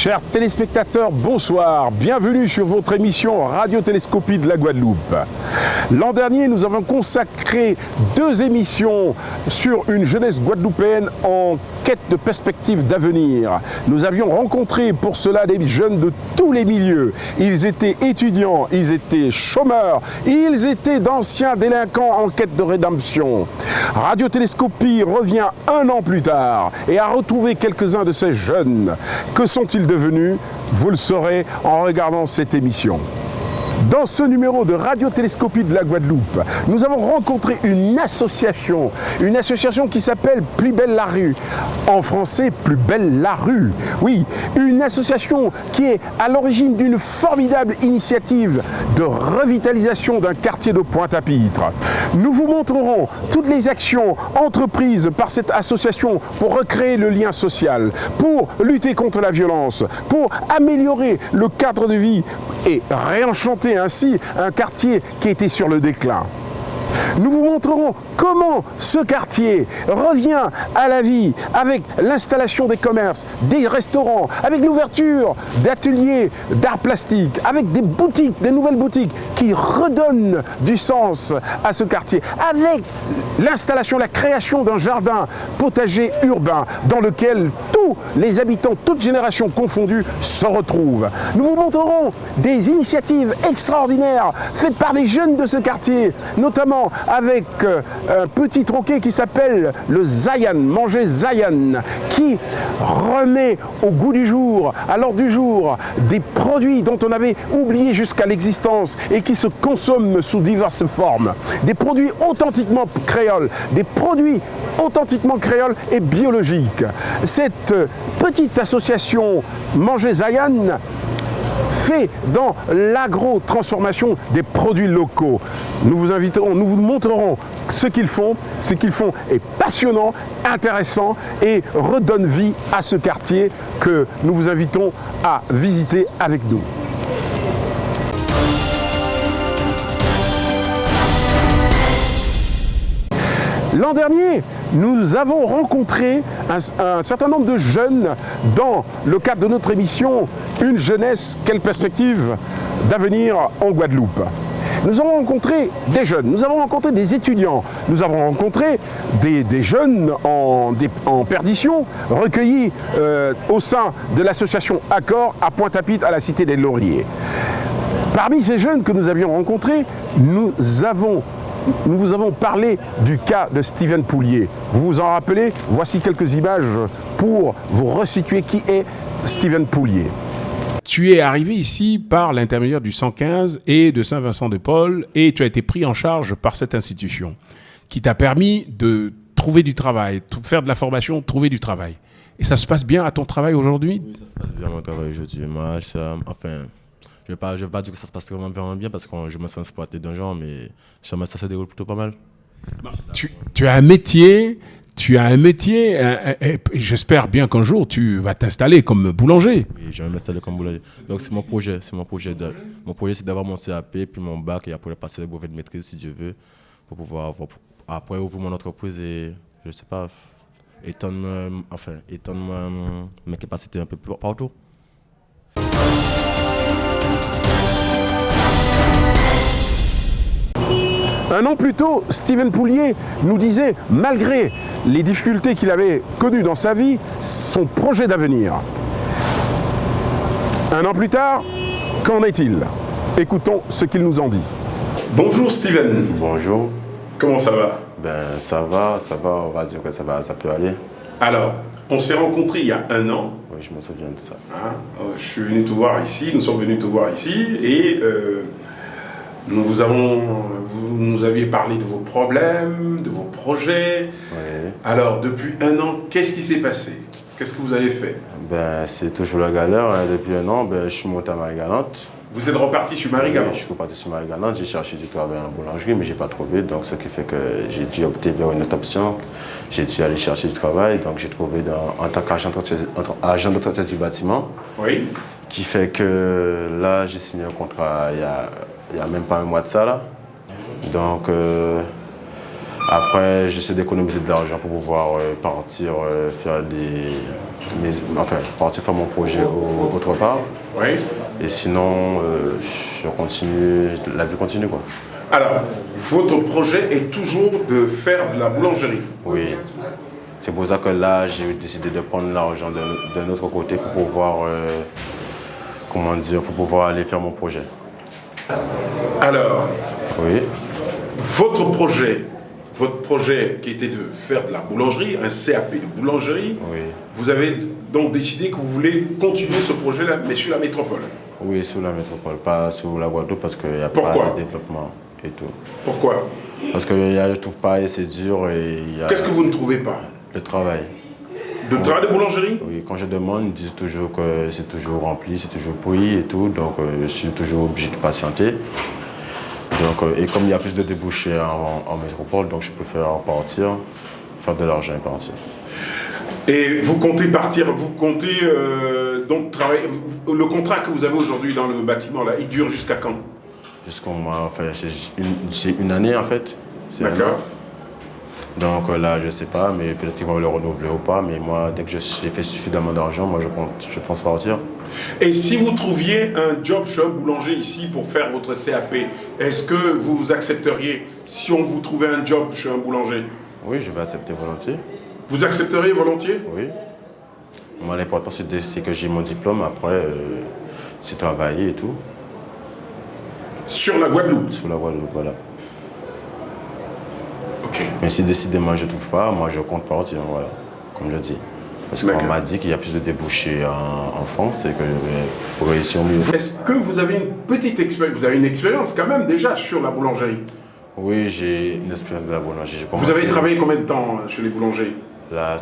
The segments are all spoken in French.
Chers téléspectateurs, bonsoir. Bienvenue sur votre émission Radiotélescopie de la Guadeloupe. L'an dernier, nous avons consacré 2 émissions sur une jeunesse guadeloupéenne en quête de perspectives d'avenir. Nous avions rencontré pour cela des jeunes de tous les milieux. Ils étaient étudiants, ils étaient chômeurs, ils étaient d'anciens délinquants en quête de rédemption. Radiotélescopie revient 1 an plus tard et a retrouvé quelques-uns de ces jeunes. Que sont-ils devenus? Vous le saurez en regardant cette émission. Dans ce numéro de Radiotélescopie de la Guadeloupe, nous avons rencontré une association qui s'appelle Plus belle la rue. En français, Plus belle la rue. Oui, une association qui est à l'origine d'une formidable initiative de revitalisation d'un quartier de Pointe-à-Pitre. Nous vous montrerons toutes les actions entreprises par cette association pour recréer le lien social, pour lutter contre la violence, pour améliorer le cadre de vie et réenchanter ainsi un quartier qui était sur le déclin. Nous vous montrerons comment ce quartier revient à la vie avec l'installation des commerces, des restaurants, avec l'ouverture d'ateliers d'art plastique, avec des boutiques, des nouvelles boutiques qui redonnent du sens à ce quartier, avec l'installation, la création d'un jardin potager urbain dans lequel tous les habitants, toutes générations confondues, se retrouvent. Nous vous montrerons des initiatives extraordinaires faites par des jeunes de ce quartier, notamment avec un petit troquet qui s'appelle le Zayan, manger Zayan, qui remet au goût du jour, à l'ordre du jour, des produits dont on avait oublié jusqu'à l'existence et qui se consomment sous diverses formes. Des produits authentiquement créoles, des produits authentiquement créoles et biologiques. Cette petite association Manger Zayan fait dans l'agro-transformation des produits locaux. Nous vous inviterons, nous vous montrerons ce qu'ils font. Ce qu'ils font est passionnant, intéressant et redonne vie à ce quartier que nous vous invitons à visiter avec nous. L'an dernier, nous avons rencontré un certain nombre de jeunes dans le cadre de notre émission « Une jeunesse, quelle perspective d'avenir en Guadeloupe ?» Nous avons rencontré des jeunes, nous avons rencontré des étudiants, nous avons rencontré des jeunes en perdition recueillis au sein de l'association Accord à Pointe-à-Pitre à la Cité des Lauriers. Parmi ces jeunes que nous avions rencontrés, nous vous avons parlé du cas de Steven Poulier. Vous vous en rappelez? Voici quelques images pour vous resituer qui est Steven Poulier. Tu es arrivé ici par l'intermédiaire du 115 et de Saint-Vincent-de-Paul et tu as été pris en charge par cette institution qui t'a permis de trouver du travail, faire de la formation, trouver du travail. Et ça se passe bien à ton travail aujourd'hui? Oui, ça se passe bien à mon travail aujourd'hui. Moi, je vais pas dire que ça se passe vraiment bien parce que je me sens exploité d'un genre, mais ça se déroule plutôt pas mal. Tu as un métier, et j'espère bien qu'un jour tu vas t'installer comme boulanger. Oui, je vais m'installer comme boulanger. Donc c'est mon projet. Mon projet, c'est d'avoir mon CAP, puis mon bac, et après passer le brevet de maîtrise si Dieu veut, pour pouvoir après ouvrir mon entreprise et, je sais pas, étendre mes capacités un peu partout. Un an plus tôt, Steven Poulier nous disait, malgré les difficultés qu'il avait connues dans sa vie, son projet d'avenir. Un an plus tard, qu'en est-il? Écoutons ce qu'il nous en dit. Bonjour Steven. Bonjour. Comment ça va? Ben ça va, on va dire que ça peut aller. Alors, on s'est rencontrés il y a 1 an. Oui, je me souviens de ça. Je suis venu te voir ici, nous sommes venus te voir ici et vous nous aviez parlé de vos problèmes, de vos projets. Oui. Alors, depuis 1 an, qu'est-ce qui s'est passé? Qu'est-ce que vous avez fait? Ben, c'est toujours la galère. Depuis 1 an, je suis monté à Marie-Galante. Vous êtes reparti sur Marie-Galante? Oui, je suis reparti sur Marie-Galante. J'ai cherché du travail en boulangerie, mais je n'ai pas trouvé. Donc, ce qui fait que j'ai dû opter vers une autre option. J'ai dû aller chercher du travail. Donc, j'ai trouvé en tant qu'agent d'entretien du bâtiment. Oui. Qui fait que là, j'ai signé un contrat il y a même pas 1 mois de ça, là. Donc, Après, j'essaie d'économiser de l'argent pour pouvoir partir partir faire mon projet autre part. Oui. Et sinon, je continue, la vie continue quoi. Alors, votre projet est toujours de faire de la boulangerie. Oui. C'est pour ça que là, j'ai décidé de prendre l'argent d'un autre côté pour pouvoir, pour pouvoir aller faire mon projet. Alors, Oui. votre projet qui était de faire de la boulangerie, un CAP de boulangerie, Oui. vous avez donc décidé que vous voulez continuer ce projet-là, mais sur la métropole. Oui, sur la métropole, pas sur la Guadeloupe parce qu'il n'y a Pourquoi pas de développement et tout. Pourquoi? Parce que je trouve pas et c'est dur et il y a Qu'est-ce que vous ne trouvez pas? le travail. De travail de boulangerie? Oui, quand je demande, ils disent toujours que c'est toujours rempli, c'est toujours pris et tout, donc je suis toujours obligé de patienter. Donc, et comme il y a plus de débouchés en métropole, donc je préfère partir, faire de l'argent et partir. Et vous comptez partir, vous comptez donc travailler. Le contrat que vous avez aujourd'hui dans le bâtiment, là, il dure jusqu'à quand? Jusqu'au mois, enfin, c'est une année en fait. C'est un D'accord. an. Donc là, je ne sais pas, mais peut-être qu'ils vont le renouveler ou pas. Mais moi, dès que j'ai fait suffisamment d'argent, moi, je pense partir. Et si vous trouviez un job chez un boulanger ici pour faire votre CAP, est-ce que vous accepteriez si on vous trouvait un job chez un boulanger? Oui, je vais accepter volontiers. Vous accepteriez volontiers? Oui. Moi, l'important, c'est que j'ai mon diplôme. Après, c'est travailler et tout. Sur la Guadeloupe? Sous la Guadeloupe, voilà. Ok. Mais si décidément je ne trouve pas, moi, je compte partir, voilà, comme je dis. Parce qu'on m'a dit qu'il y a plus de débouchés en France et qu'il faut réussir mieux. Est-ce que vous avez une petite expérience? Vous avez une expérience quand même déjà sur la boulangerie? Oui, j'ai une expérience de la boulangerie. Vous avez travaillé combien de temps chez les boulangers? Là,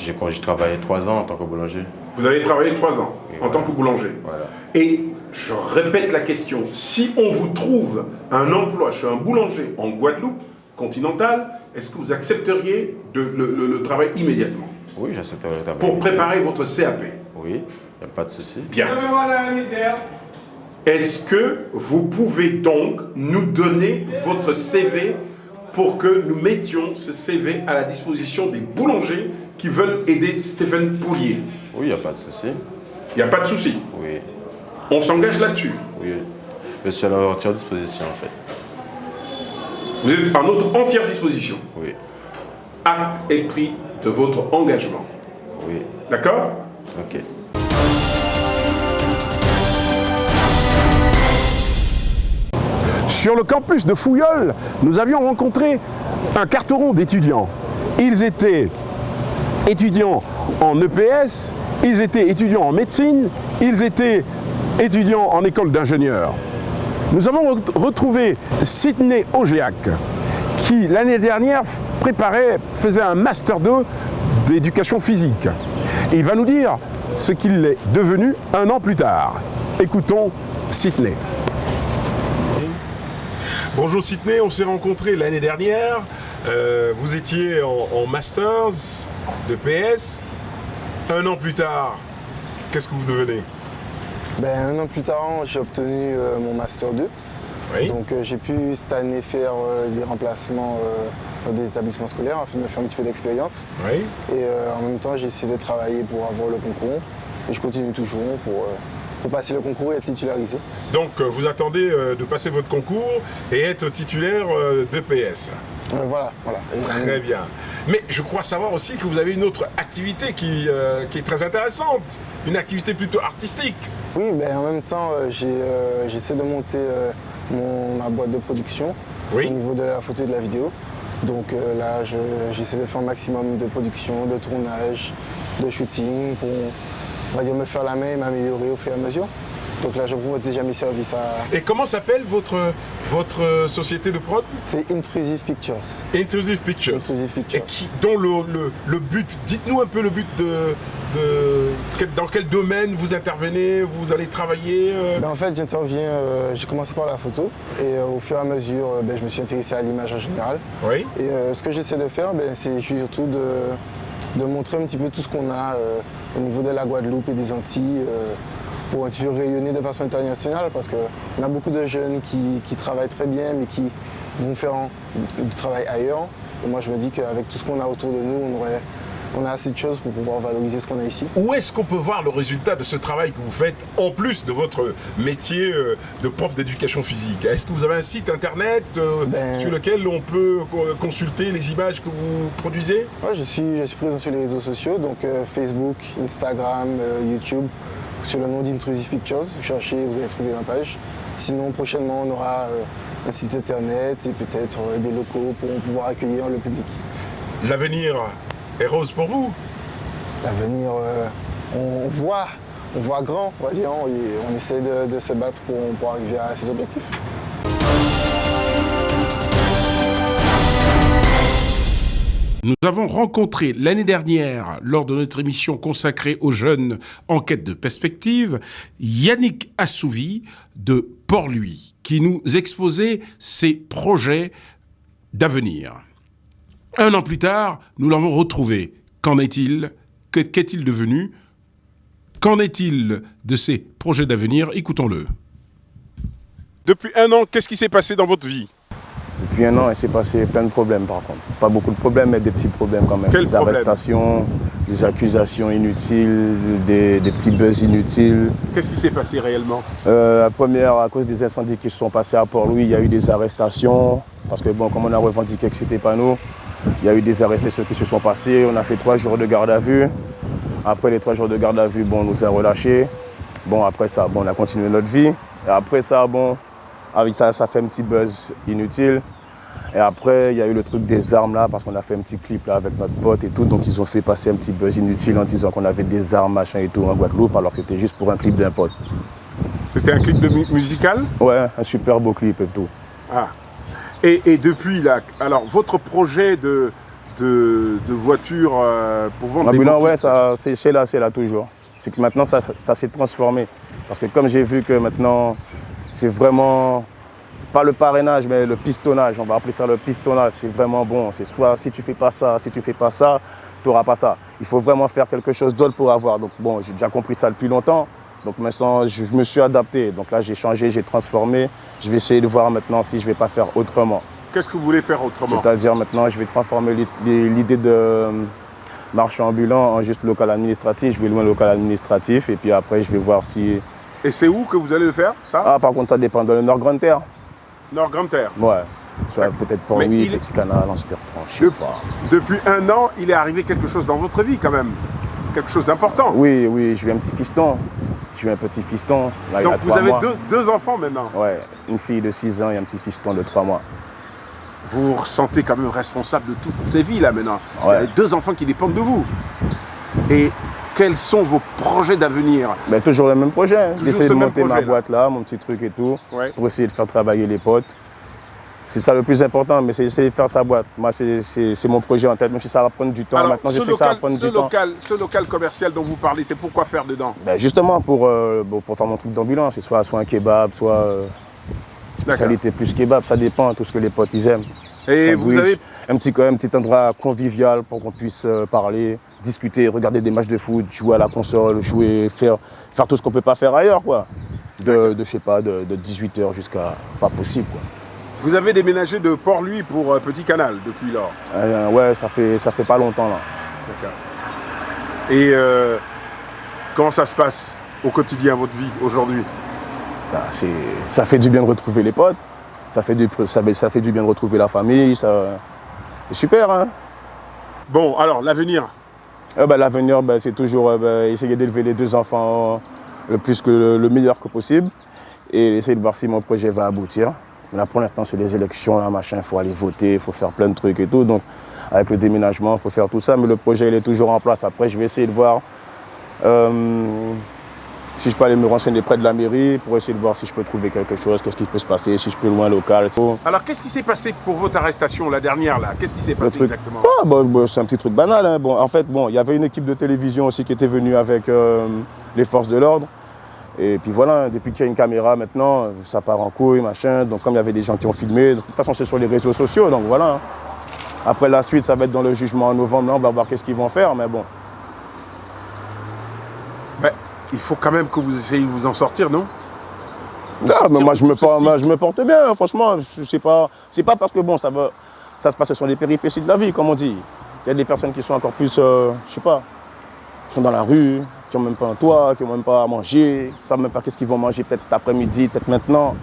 j'ai travaillé 3 ans en tant que boulanger. Vous avez travaillé 3 ans Oui, en tant que boulanger. Voilà. Et je répète la question, si on vous trouve un emploi chez un boulanger en Guadeloupe continentale, est-ce que vous accepteriez le travail immédiatement Oui, j'accepterai le travail. pour préparer votre CAP? Oui, il n'y a pas de souci. Bien. Est-ce que vous pouvez donc nous donner votre CV pour que nous mettions ce CV à la disposition des boulangers qui veulent aider Stéphane Poulier? Oui, il n'y a pas de souci. Il n'y a pas de souci. Oui, On s'engage là-dessus. oui. Je suis à leur entière disposition en fait. Vous êtes à notre entière disposition. Oui, Acte est pris de votre engagement. oui, D'accord? ok. Sur le campus de Fouilleul, nous avions rencontré un carteron d'étudiants. Ils étaient étudiants en EPS, ils étaient étudiants en médecine, ils étaient étudiants en école d'ingénieur. Nous avons retrouvé Sidney Ogeac, qui l'année dernière faisait un Master 2 d'éducation physique. Et il va nous dire ce qu'il est devenu un an plus tard. Écoutons Sidney. Bonjour Sidney, on s'est rencontrés l'année dernière. Vous étiez en Masters de PS. Un an plus tard, qu'est-ce que vous devenez? Un an plus tard, j'ai obtenu mon Master 2. Oui. Donc j'ai pu cette année faire des remplacements dans des établissements scolaires afin de me faire un petit peu d'expérience. Oui. Et en même temps, j'ai essayé de travailler pour avoir le concours. Et je continue toujours pour passer le concours et être titularisé. Donc vous attendez de passer votre concours et être titulaire d'EPS. Voilà. Très bien. Mais je crois savoir aussi que vous avez une autre activité qui est très intéressante, une activité plutôt artistique. Oui, en même temps, j'essaie de monter ma boîte de production au niveau de la photo et de la vidéo. Donc là, j'essaie de faire un maximum de production, de tournage, de shooting pour, on va dire, me faire la main et m'améliorer au fur et à mesure. Donc là, je propose déjà mes services à... Et comment s'appelle votre société de prod? C'est Intrusive Pictures. Intrusive Pictures. Intrusive Pictures. Et dont le but, dites-nous un peu le but dans quel domaine vous intervenez, vous allez travailler En fait, j'interviens, j'ai commencé par la photo et au fur et à mesure, je me suis intéressé à l'image en général. Oui. Et ce que j'essaie de faire, c'est surtout de montrer un petit peu tout ce qu'on a au niveau de la Guadeloupe et des Antilles pour un petit peu rayonner de façon internationale parce qu'on a beaucoup de jeunes qui travaillent très bien mais qui vont faire du travail ailleurs. Et moi je me dis qu'avec tout ce qu'on a autour de nous, on a assez de choses pour pouvoir valoriser ce qu'on a ici. Où est-ce qu'on peut voir le résultat de ce travail que vous faites en plus de votre métier de prof d'éducation physique? Est-ce que vous avez un site internet sur lequel on peut consulter les images que vous produisez? Ouais, je suis présent sur les réseaux sociaux, donc Facebook, Instagram, YouTube, sur le nom d'Intrusive Pictures. Vous cherchez, vous allez trouver ma page. Sinon, prochainement, on aura un site internet et peut-être des locaux pour pouvoir accueillir le public. L'avenir est rose pour vous? L'avenir, on voit grand, on va dire, on essaie de se battre pour arriver à ses objectifs. Nous avons rencontré l'année dernière, lors de notre émission consacrée aux jeunes en quête de perspective, Yannick Assouvi de Port-Louis, qui nous exposait ses projets d'avenir. Un an plus tard, nous l'avons retrouvé. Qu'en est-il? Qu'est-il devenu? Qu'en est-il de ses projets d'avenir? Écoutons-le. Depuis un an, qu'est-ce qui s'est passé dans votre vie? Depuis un an, il s'est passé plein de problèmes par contre. Pas beaucoup de problèmes, mais des petits problèmes quand même. Quels des problèmes? Arrestations, des accusations inutiles, des petits buzz inutiles. Qu'est-ce qui s'est passé réellement? La première, à cause des incendies qui se sont passés à Port-Louis, il y a eu des arrestations. Parce que bon, comme on a revendiqué que ce n'était pas nous, il y a eu des arrestations qui se sont passées. On a fait 3 jours de garde à vue. Après les 3 jours de garde à vue, bon, on nous a relâchés. Bon, après ça, bon, on a continué notre vie. Et après ça, bon, avec ça, ça fait un petit buzz inutile. Et après, il y a eu le truc des armes là, parce qu'on a fait un petit clip là avec notre pote et tout. Donc ils ont fait passer un petit buzz inutile en disant qu'on avait des armes, machin et tout en Guadeloupe, alors que c'était juste pour un clip d'un pote. C'était un clip musical? Ouais, un super beau clip et tout. Ah. Et depuis là, alors votre projet de voiture pour vendre des Ambulant, beaux ouais, kits, c'est là toujours. C'est que maintenant ça s'est transformé. Parce que comme j'ai vu que maintenant c'est vraiment pas le parrainage mais le pistonnage, on va appeler ça le pistonnage, c'est vraiment bon. C'est soit si tu fais pas ça, tu n'auras pas ça. Il faut vraiment faire quelque chose d'autre pour avoir. Donc bon, j'ai déjà compris ça depuis longtemps. Donc maintenant, je me suis adapté. Donc là, j'ai changé, j'ai transformé. Je vais essayer de voir maintenant si je ne vais pas faire autrement. qu'est-ce que vous voulez faire autrement? C'est-à-dire maintenant, je vais transformer l'idée de marchand ambulant en juste local administratif. Je vais louer un local administratif et puis après, je vais voir si... Et c'est où que vous allez le faire, ça? Ah, par contre, ça dépend. Dans le Nord-Grande-Terre. Nord-Grande-Terre. Ouais. Peut-être Port-Louis, Petit Canal, en Super-Franc, je sais pas. Depuis un an, il est arrivé quelque chose dans votre vie quand même. Quelque chose d'important. Oui, je suis un petit fiston. Je suis un petit fiston. Là, donc vous avez mois. deux enfants maintenant? Ouais, une fille de 6 ans et un petit fiston de 3 mois. Vous vous ressentez quand même responsable de toutes ces vies là maintenant. Ouais. Vous avez 2 enfants qui dépendent de vous. Et quels sont vos projets d'avenir? Ben, toujours le même projet. Hein. J'essaie de monter ma là. boîte là, mon petit truc et tout, Ouais. pour essayer de faire travailler les potes. C'est ça le plus important, mais c'est essayer de faire sa boîte. Moi, c'est mon projet en tête, même si ça va prendre du temps. Alors, maintenant, je sais que ça va prendre du temps. Ce local commercial dont vous parlez, c'est pourquoi faire dedans? Ben, justement, pour faire mon truc d'ambulance, c'est soit un kebab, soit spécialité plus kebab, ça dépend, tout ce que les potes ils aiment. Et Sandwich, vous avez... un petit endroit convivial pour qu'on puisse parler, discuter, regarder des matchs de foot, jouer à la console, faire tout ce qu'on ne peut pas faire ailleurs, quoi. Je sais pas, de 18h jusqu'à pas possible, quoi. Vous avez déménagé de Port-Louis pour Petit Canal depuis lors? Ouais, ça fait pas longtemps, là. D'accord. Et comment ça se passe au quotidien, votre vie, aujourd'hui? Ça fait du bien de retrouver les potes, ça fait du bien de retrouver la famille, c'est super, hein. Bon, alors, l'avenir? L'avenir, c'est toujours essayer d'élever les 2 enfants le meilleur que possible et essayer de voir si mon projet va aboutir. Là, pour l'instant, c'est les élections, là, machin, il faut aller voter, il faut faire plein de trucs et tout. Donc, avec le déménagement, il faut faire tout ça, mais le projet, il est toujours en place. Après, je vais essayer de voir si je peux aller me renseigner près de la mairie pour essayer de voir si je peux trouver quelque chose, qu'est-ce qui peut se passer, si je peux louer un local et tout. Alors, qu'est-ce qui s'est passé pour votre arrestation, la dernière, là? Qu'est-ce qui s'est passé exactement? C'est un petit truc banal, hein. Bon, en fait, il y avait une équipe de télévision aussi qui était venue avec les forces de l'ordre. Et puis voilà, depuis qu'il y a une caméra maintenant, ça part en couille, machin. Donc comme il y avait des gens qui ont filmé, de toute façon c'est sur les réseaux sociaux, donc voilà. Après la suite, ça va être dans le jugement en novembre, là, on va voir qu'est-ce qu'ils vont faire, mais bon. Il faut quand même que vous essayiez de vous en sortir, non? Non, mais moi je me porte bien, franchement. C'est pas parce que bon, ça se passe, ce sont des péripéties de la vie, comme on dit. Il y a des personnes qui sont encore plus, je sais pas, qui sont dans la rue, qui n'ont même pas un toit, qui n'ont même pas à manger, qui ne savent même pas qu'est-ce qu'ils vont manger peut-être cet après-midi, peut-être maintenant.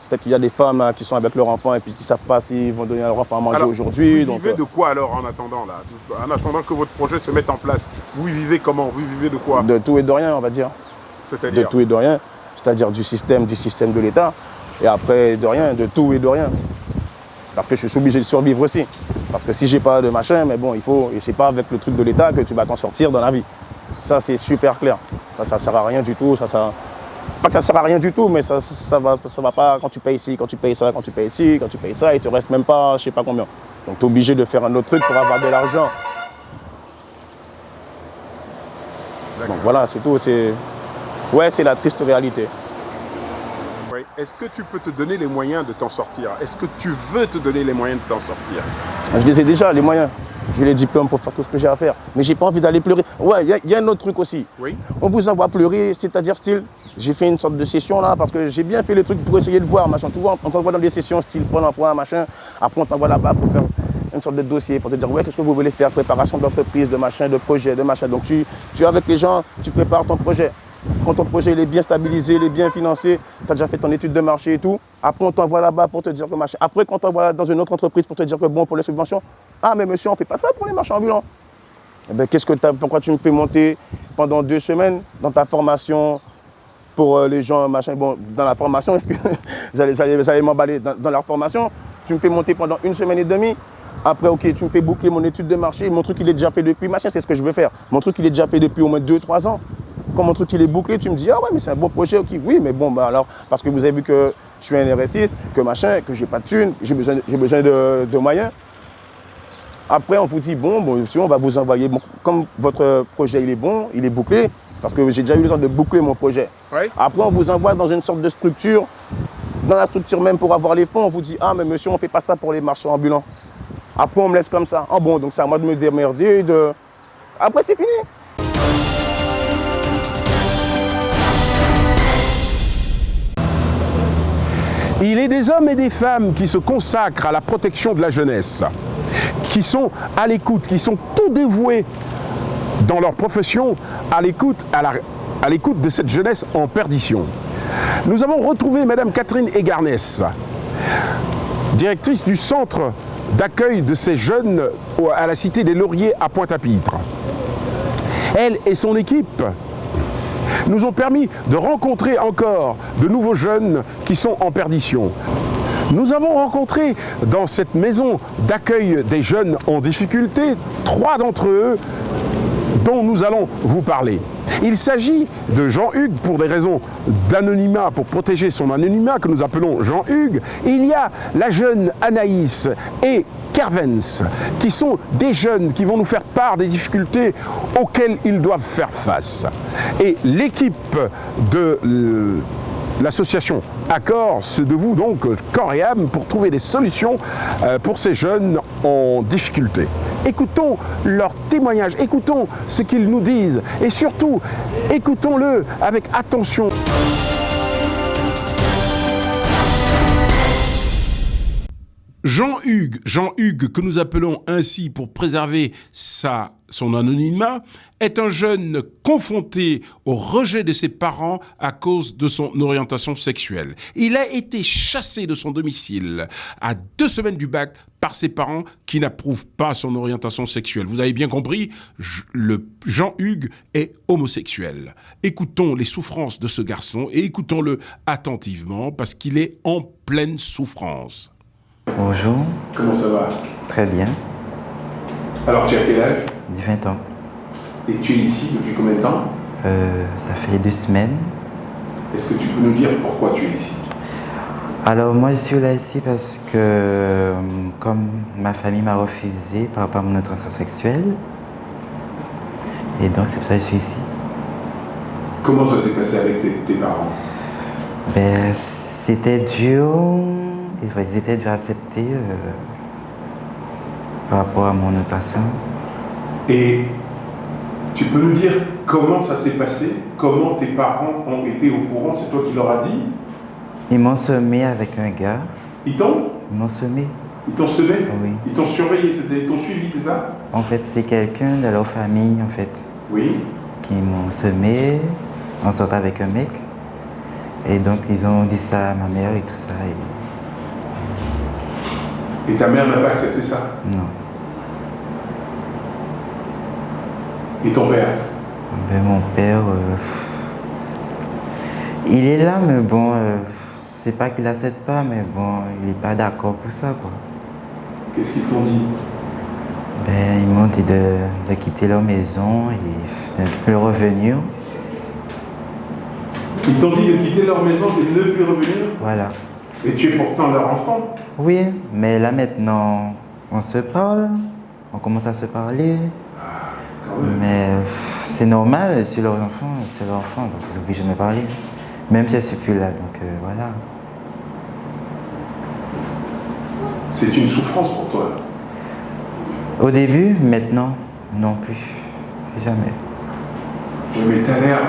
Peut-être qu'il y a des femmes qui sont avec leur enfant et puis qui ne savent pas s'ils vont donner à leur enfant à manger aujourd'hui. Vous vivez de quoi alors en attendant là? En attendant que votre projet se mette en place, vous vivez comment? Vous vivez de quoi? De tout et de rien, on va dire. C'est-à-dire? De tout et de rien. C'est-à-dire du système de l'État. Et après, de rien, de tout et de rien. Parce que je suis obligé de survivre aussi. Parce que si j'ai pas de machin, mais bon, il faut. Et c'est pas avec le truc de l'État que tu vas t'en sortir dans la vie. Ça, c'est super clair. Ça sert à rien du tout. Pas que ça sert à rien du tout, mais ça va pas quand tu payes ici, quand tu payes ça, quand tu payes ici, quand tu payes ça, il te reste même pas, je sais pas combien. Donc tu es obligé de faire un autre truc pour avoir de l'argent. Donc voilà, c'est tout. Ouais, c'est la triste réalité. Oui. Est-ce que tu peux te donner les moyens de t'en sortir? Est-ce que tu veux te donner les moyens de t'en sortir? Je les ai déjà, les moyens. J'ai les diplômes pour faire tout ce que j'ai à faire. Mais j'ai pas envie d'aller pleurer. Ouais, il y a un autre truc aussi. Oui. On vous envoie pleurer, c'est-à-dire style, j'ai fait une sorte de session là, parce que j'ai bien fait les trucs pour essayer de voir, machin. Tu vois, on t'envoie dans des sessions style Pôle emploi, machin. Après, on t'envoie là-bas pour faire une sorte de dossier, pour te dire, ouais, qu'est-ce que vous voulez faire? Préparation d'entreprise, de machin, de projet, de machin. Donc tu es avec les gens, tu prépares ton projet. Quand ton projet il est bien stabilisé, il est bien financé, tu as déjà fait ton étude de marché et tout, après on t'envoie là-bas pour te dire que machin. Après, quand on t'envoie dans une autre entreprise pour te dire que bon, pour les subventions, ah mais monsieur, on ne fait pas ça pour les marchands ambulants. Eh ben, pourquoi tu me fais monter pendant 2 semaines dans ta formation pour les gens, machin, bon, dans la formation, est-ce que j'allais m'emballer dans la formation, tu me fais monter pendant 1 semaine et demie. Après, ok, tu me fais boucler mon étude de marché, mon truc il est déjà fait depuis, machin, c'est ce que je veux faire. Mon truc il est déjà fait depuis au moins 2-3 ans. Quand mon truc il est bouclé, tu me dis, ah ouais, mais c'est un bon projet, ok, oui, mais bon, bah alors, parce que vous avez vu que je suis un RSiste, que machin, que j'ai pas de thunes, j'ai besoin de moyens. Après, on vous dit, bon, si on va vous envoyer, bon, comme votre projet il est bon, il est bouclé, parce que j'ai déjà eu le temps de boucler mon projet. Oui. Après, on vous envoie dans une sorte de structure, dans la structure même pour avoir les fonds, on vous dit, ah, mais monsieur, on ne fait pas ça pour les marchands ambulants. Après, on me laisse comme ça. Ah bon, donc c'est à moi de me démerder, Après, c'est fini. Il est des hommes et des femmes qui se consacrent à la protection de la jeunesse, qui sont à l'écoute, qui sont tout dévoués dans leur profession à l'écoute de cette jeunesse en perdition. Nous avons retrouvé Madame Catherine Egarnès, directrice du centre d'accueil de ces jeunes à la Cité des Lauriers à Pointe-à-Pitre. Elle et son équipe nous ont permis de rencontrer encore de nouveaux jeunes qui sont en perdition. Nous avons rencontré dans cette maison d'accueil des jeunes en difficulté 3 d'entre eux dont nous allons vous parler. Il s'agit de Jean-Hugues pour des raisons d'anonymat, pour protéger son anonymat que nous appelons Jean-Hugues. Il y a la jeune Anaïs et Kervens, qui sont des jeunes qui vont nous faire part des difficultés auxquelles ils doivent faire face. Et l'équipe de l'association Accord se dévoue donc corps et âme pour trouver des solutions pour ces jeunes en difficulté. Écoutons leurs témoignages, écoutons ce qu'ils nous disent et surtout, écoutons-le avec attention. Jean-Hugues, que nous appelons ainsi pour préserver son anonymat, est un jeune confronté au rejet de ses parents à cause de son orientation sexuelle. Il a été chassé de son domicile à 2 semaines du bac par ses parents qui n'approuvent pas son orientation sexuelle. Vous avez bien compris, Jean-Hugues est homosexuel. Écoutons les souffrances de ce garçon et écoutons-le attentivement parce qu'il est en pleine souffrance. Bonjour. Comment ça va? Très bien. Alors, tu as quel âge? 20 ans. Et tu es ici depuis combien de temps? Ça fait 2 semaines. Est-ce que tu peux nous dire pourquoi tu es ici? Alors, moi, je suis là ici parce que, comme ma famille m'a refusé par rapport à mon orientation sexuelle, et donc c'est pour ça que je suis ici. Comment ça s'est passé avec tes parents? Ben, c'était dur. Ils étaient durs à accepter par rapport à mon orientation. Et tu peux nous dire comment ça s'est passé? Comment tes parents ont été au courant? C'est toi qui leur as dit? Ils m'ont semé avec un gars. Ils t'ont semé. Ils t'ont semé? Oui. Ils t'ont surveillé, ils t'ont suivi, c'est ça? En fait, c'est quelqu'un de leur famille, en fait, Oui. qui m'ont semé en sortant avec un mec. Et donc, ils ont dit ça à ma mère et tout ça. Et ta mère n'a pas accepté ça? Non. Et ton père? Ben, mon père, il est là, mais bon, c'est pas qu'il accepte pas, mais bon, il n'est pas d'accord pour ça, quoi. Qu'est-ce qu'ils t'ont dit? Ben, ils m'ont dit de quitter leur maison et de ne plus revenir. Ils t'ont dit de quitter leur maison et de ne plus revenir? Voilà. Et tu es pourtant leur enfant? Oui, mais là maintenant, on se parle, on commence à se parler. Mais c'est normal, je suis leur enfant, donc ils sont obligés de me parler. Même si je ne suis plus là, donc voilà. C'est une souffrance pour toi? Au début, maintenant, non plus. Jamais. Oui, mais t'as l'air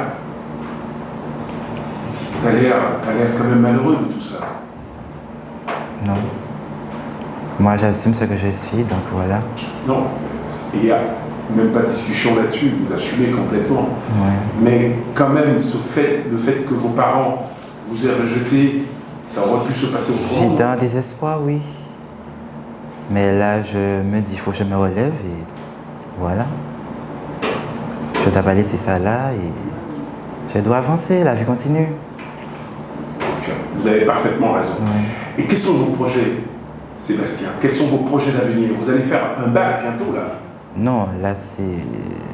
quand même malheureux de tout ça. Non. Moi, j'assume ce que je suis, donc voilà. Non. Il n'y a même pas de discussion là-dessus, vous assumez complètement. Ouais. Mais quand même, le fait que vos parents vous aient rejeté, ça aurait pu se passer autrement. J'étais en désespoir, oui. Mais là, je me dis, il faut que je me relève et voilà. Je dois pas laisser ça là et je dois avancer, la vie continue. Vous avez parfaitement raison. Ouais. Et quels sont vos projets, Sébastien? Quels sont vos projets d'avenir? Vous allez faire un bac bientôt, là? Non, là, c'est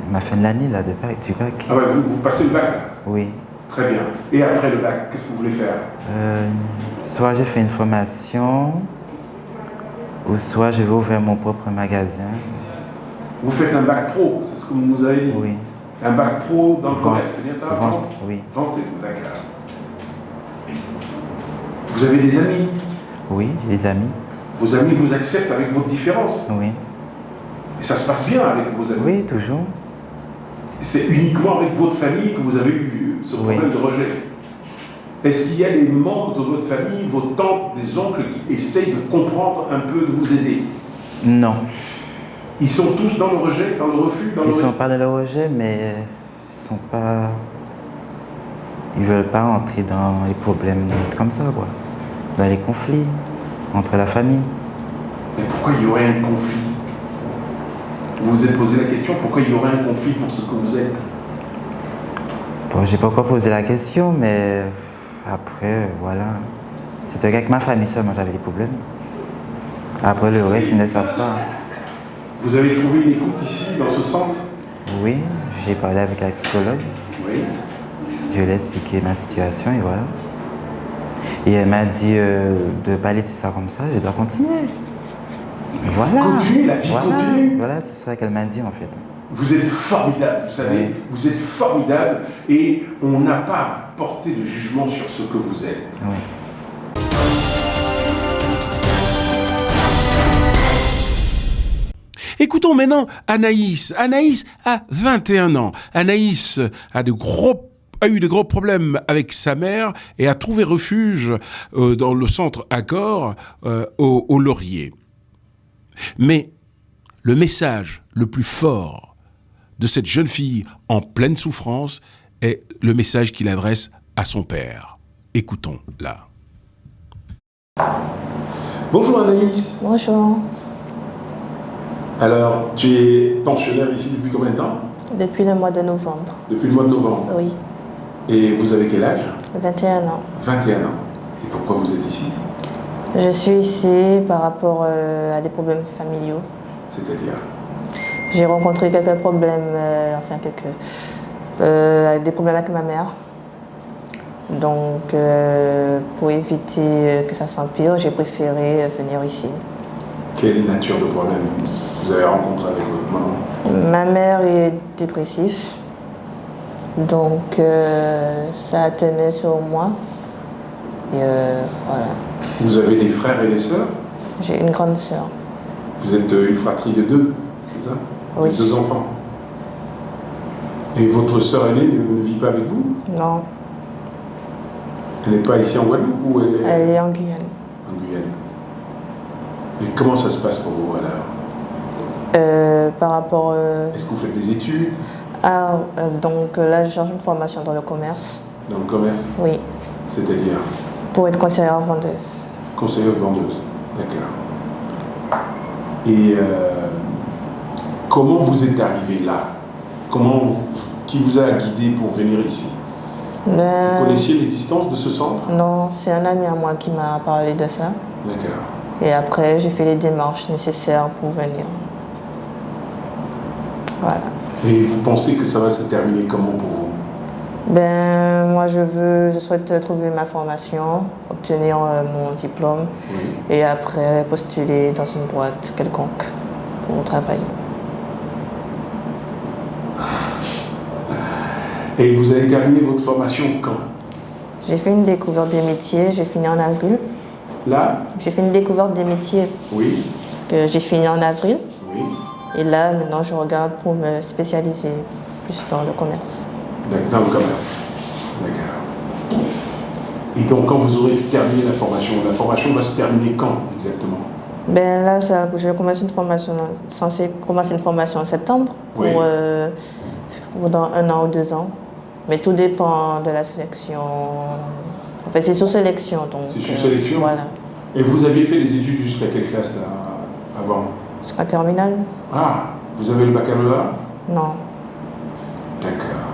ma fin de l'année, là, du bac. Ah ouais, vous passez le bac, là? Oui. Très bien. Et après le bac, qu'est-ce que vous voulez faire? Soit je fais une formation, ou soit je vais ouvrir mon propre magasin. Vous faites un bac pro, c'est ce que vous nous avez dit? Oui. Un bac pro dans le Vente. commerce, c'est bien ça? Vente, oui. Vente, d'accord. Vous avez des amis? Oui, j'ai des amis. Vos amis vous acceptent avec votre différence? Oui. Et ça se passe bien avec vos amis? Oui, toujours. C'est uniquement avec votre famille que vous avez eu ce problème de rejet? Est-ce qu'il y a des membres de votre famille, vos tantes, des oncles qui essayent de comprendre un peu, de vous aider? Non. Ils sont tous dans le rejet, dans le refus, dans Ils sont pas dans le rejet, mais ils sont pas... Ils veulent pas entrer dans les problèmes comme ça, quoi. Dans les conflits entre la famille. Mais pourquoi il y aurait un conflit? Vous vous êtes posé la question, pourquoi il y aurait un conflit pour ce que vous êtes? Bon, j'ai pas encore posé la question, mais après, voilà. C'était avec ma famille seulement, j'avais des problèmes. Après, le reste, ils ne le savent pas. Vous avez trouvé une écoute ici, dans ce centre? Oui, j'ai parlé avec la psychologue. Oui. Je lui ai expliqué ma situation et voilà. Et elle m'a dit de ne pas laisser ça comme ça, je dois continuer. Voilà. Continuez, la vie continue. Voilà, c'est ça qu'elle m'a dit en fait. Vous êtes formidable, vous savez, Oui. vous êtes formidable et on n'a pas à porter de jugement sur ce que vous êtes. Oui. Écoutons maintenant Anaïs. Anaïs a 21 ans. Anaïs a eu de gros problèmes avec sa mère et a trouvé refuge dans le centre Accor au Laurier. Mais le message le plus fort de cette jeune fille en pleine souffrance est le message qu'il adresse à son père. Écoutons-la. Bonjour Anaïs. Bonjour. Alors, tu es pensionnaire ici depuis combien de temps? Depuis le mois de novembre. Depuis le mois de novembre. Oui, Et vous avez quel âge? 21 ans. 21 ans. Et pourquoi vous êtes ici? Je suis ici par rapport à des problèmes familiaux. C'est-à-dire? J'ai rencontré quelques problèmes, des problèmes avec ma mère. Donc, pour éviter que ça s'empire, j'ai préféré venir ici. Quelle nature de problème vous avez rencontré avec votre maman? Ma mère est dépressive. Donc, ça tenait sur moi. Et voilà. Vous avez des frères et des sœurs? J'ai une grande sœur. Vous êtes une fratrie de deux, c'est ça? Vous Oui. êtes deux enfants. Et votre sœur aînée ne vit pas avec vous? Non. Elle n'est pas ici en Guadeloupe ou elle est... Elle est en Guyane. En Guyane. Et comment ça se passe pour vous alors? Par rapport... Est-ce que vous faites des études? Donc là, je cherche une formation dans le commerce. Dans le commerce? Oui. C'est-à-dire? Pour être conseillère vendeuse. Conseillère vendeuse, d'accord. Et comment vous êtes arrivé là? Qui vous a guidé pour venir ici? Vous connaissiez l'existence de ce centre? Non, c'est un ami à moi qui m'a parlé de ça. D'accord. Et après, j'ai fait les démarches nécessaires pour venir. Voilà. Et vous pensez que ça va se terminer comment pour vous? Moi, je souhaite trouver ma formation, obtenir mon diplôme et après postuler dans une boîte quelconque pour travailler. Et vous avez terminé votre formation quand? J'ai fait une découverte des métiers, j'ai fini en avril. Là? J'ai fait une découverte des métiers. Oui. Que j'ai fini en avril. Oui. Et là, maintenant, je regarde pour me spécialiser plus dans le commerce. Dans le commerce. D'accord. Et donc, quand vous aurez terminé la formation va se terminer quand exactement? Là, je commence une formation, censé commencer une formation en septembre pour dans 1 an ou 2 ans. Mais tout dépend de la sélection. En fait, c'est sur sélection. C'est sur sélection? Voilà. Et vous avez fait les études jusqu'à quelle classe là, avant? Jusqu'à terminale. Ah, vous avez le baccalauréat? Non. D'accord.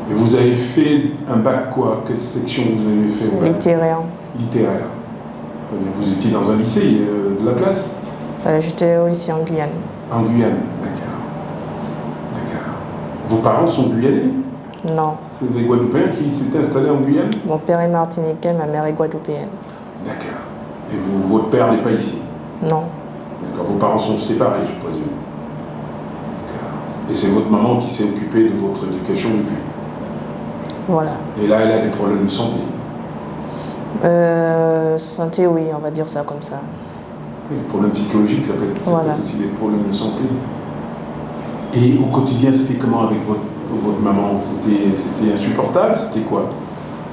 Et vous avez fait un bac quoi? Quelle section vous avez fait? Littéraire. Littéraire. Vous étiez dans un lycée de la place? J'étais au lycée en Guyane. En Guyane, d'accord. D'accord. Vos parents sont guyanais? Non. C'est des Guadeloupéens qui s'étaient installés en Guyane? Mon père est martiniquais, ma mère est guadeloupéenne. D'accord. Et votre père n'est pas ici? Non. D'accord. Vos parents sont séparés, je présume? D'accord. Et c'est votre maman qui s'est occupée de votre éducation depuis? Voilà. Et là, elle a des problèmes de santé? Santé, oui, on va dire ça comme ça. Les problèmes psychologiques, ça peut être aussi des problèmes de santé. Et au quotidien, c'était comment avec votre maman? C'était insupportable? C'était quoi?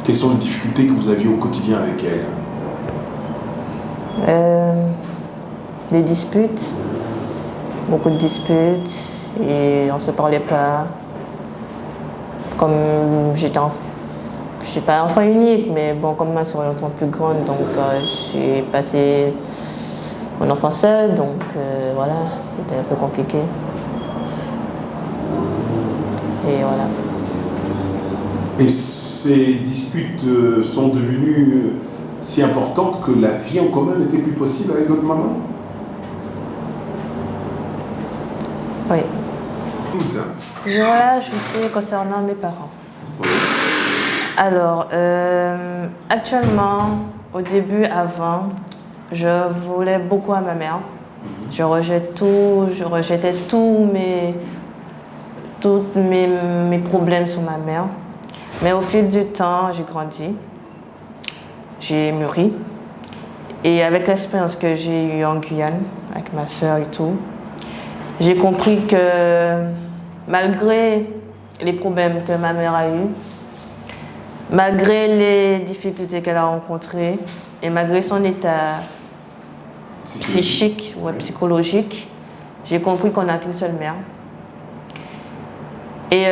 Quelles sont les difficultés que vous aviez au quotidien avec elle? Des disputes, beaucoup de disputes, et on se parlait pas. Comme j'étais je suis pas enfant unique, mais bon, comme ma soeur est plus grande, donc j'ai passé mon enfance seule, donc voilà, c'était un peu compliqué. Et voilà. Et ces disputes sont devenues si importantes que la vie en commun n'était plus possible avec votre maman? Oui. Je vais ajouter concernant mes parents. Oui. Alors, actuellement, au début, avant, je voulais beaucoup à ma mère. Je rejetais tous mes problèmes sur ma mère. Mais au fil du temps, j'ai grandi, j'ai mûri. Et avec l'expérience que j'ai eue en Guyane, avec ma soeur et tout, j'ai compris que malgré les problèmes que ma mère a eus, malgré les difficultés qu'elle a rencontrées et malgré son état psychique ou psychologique, j'ai compris qu'on n'a qu'une seule mère. Et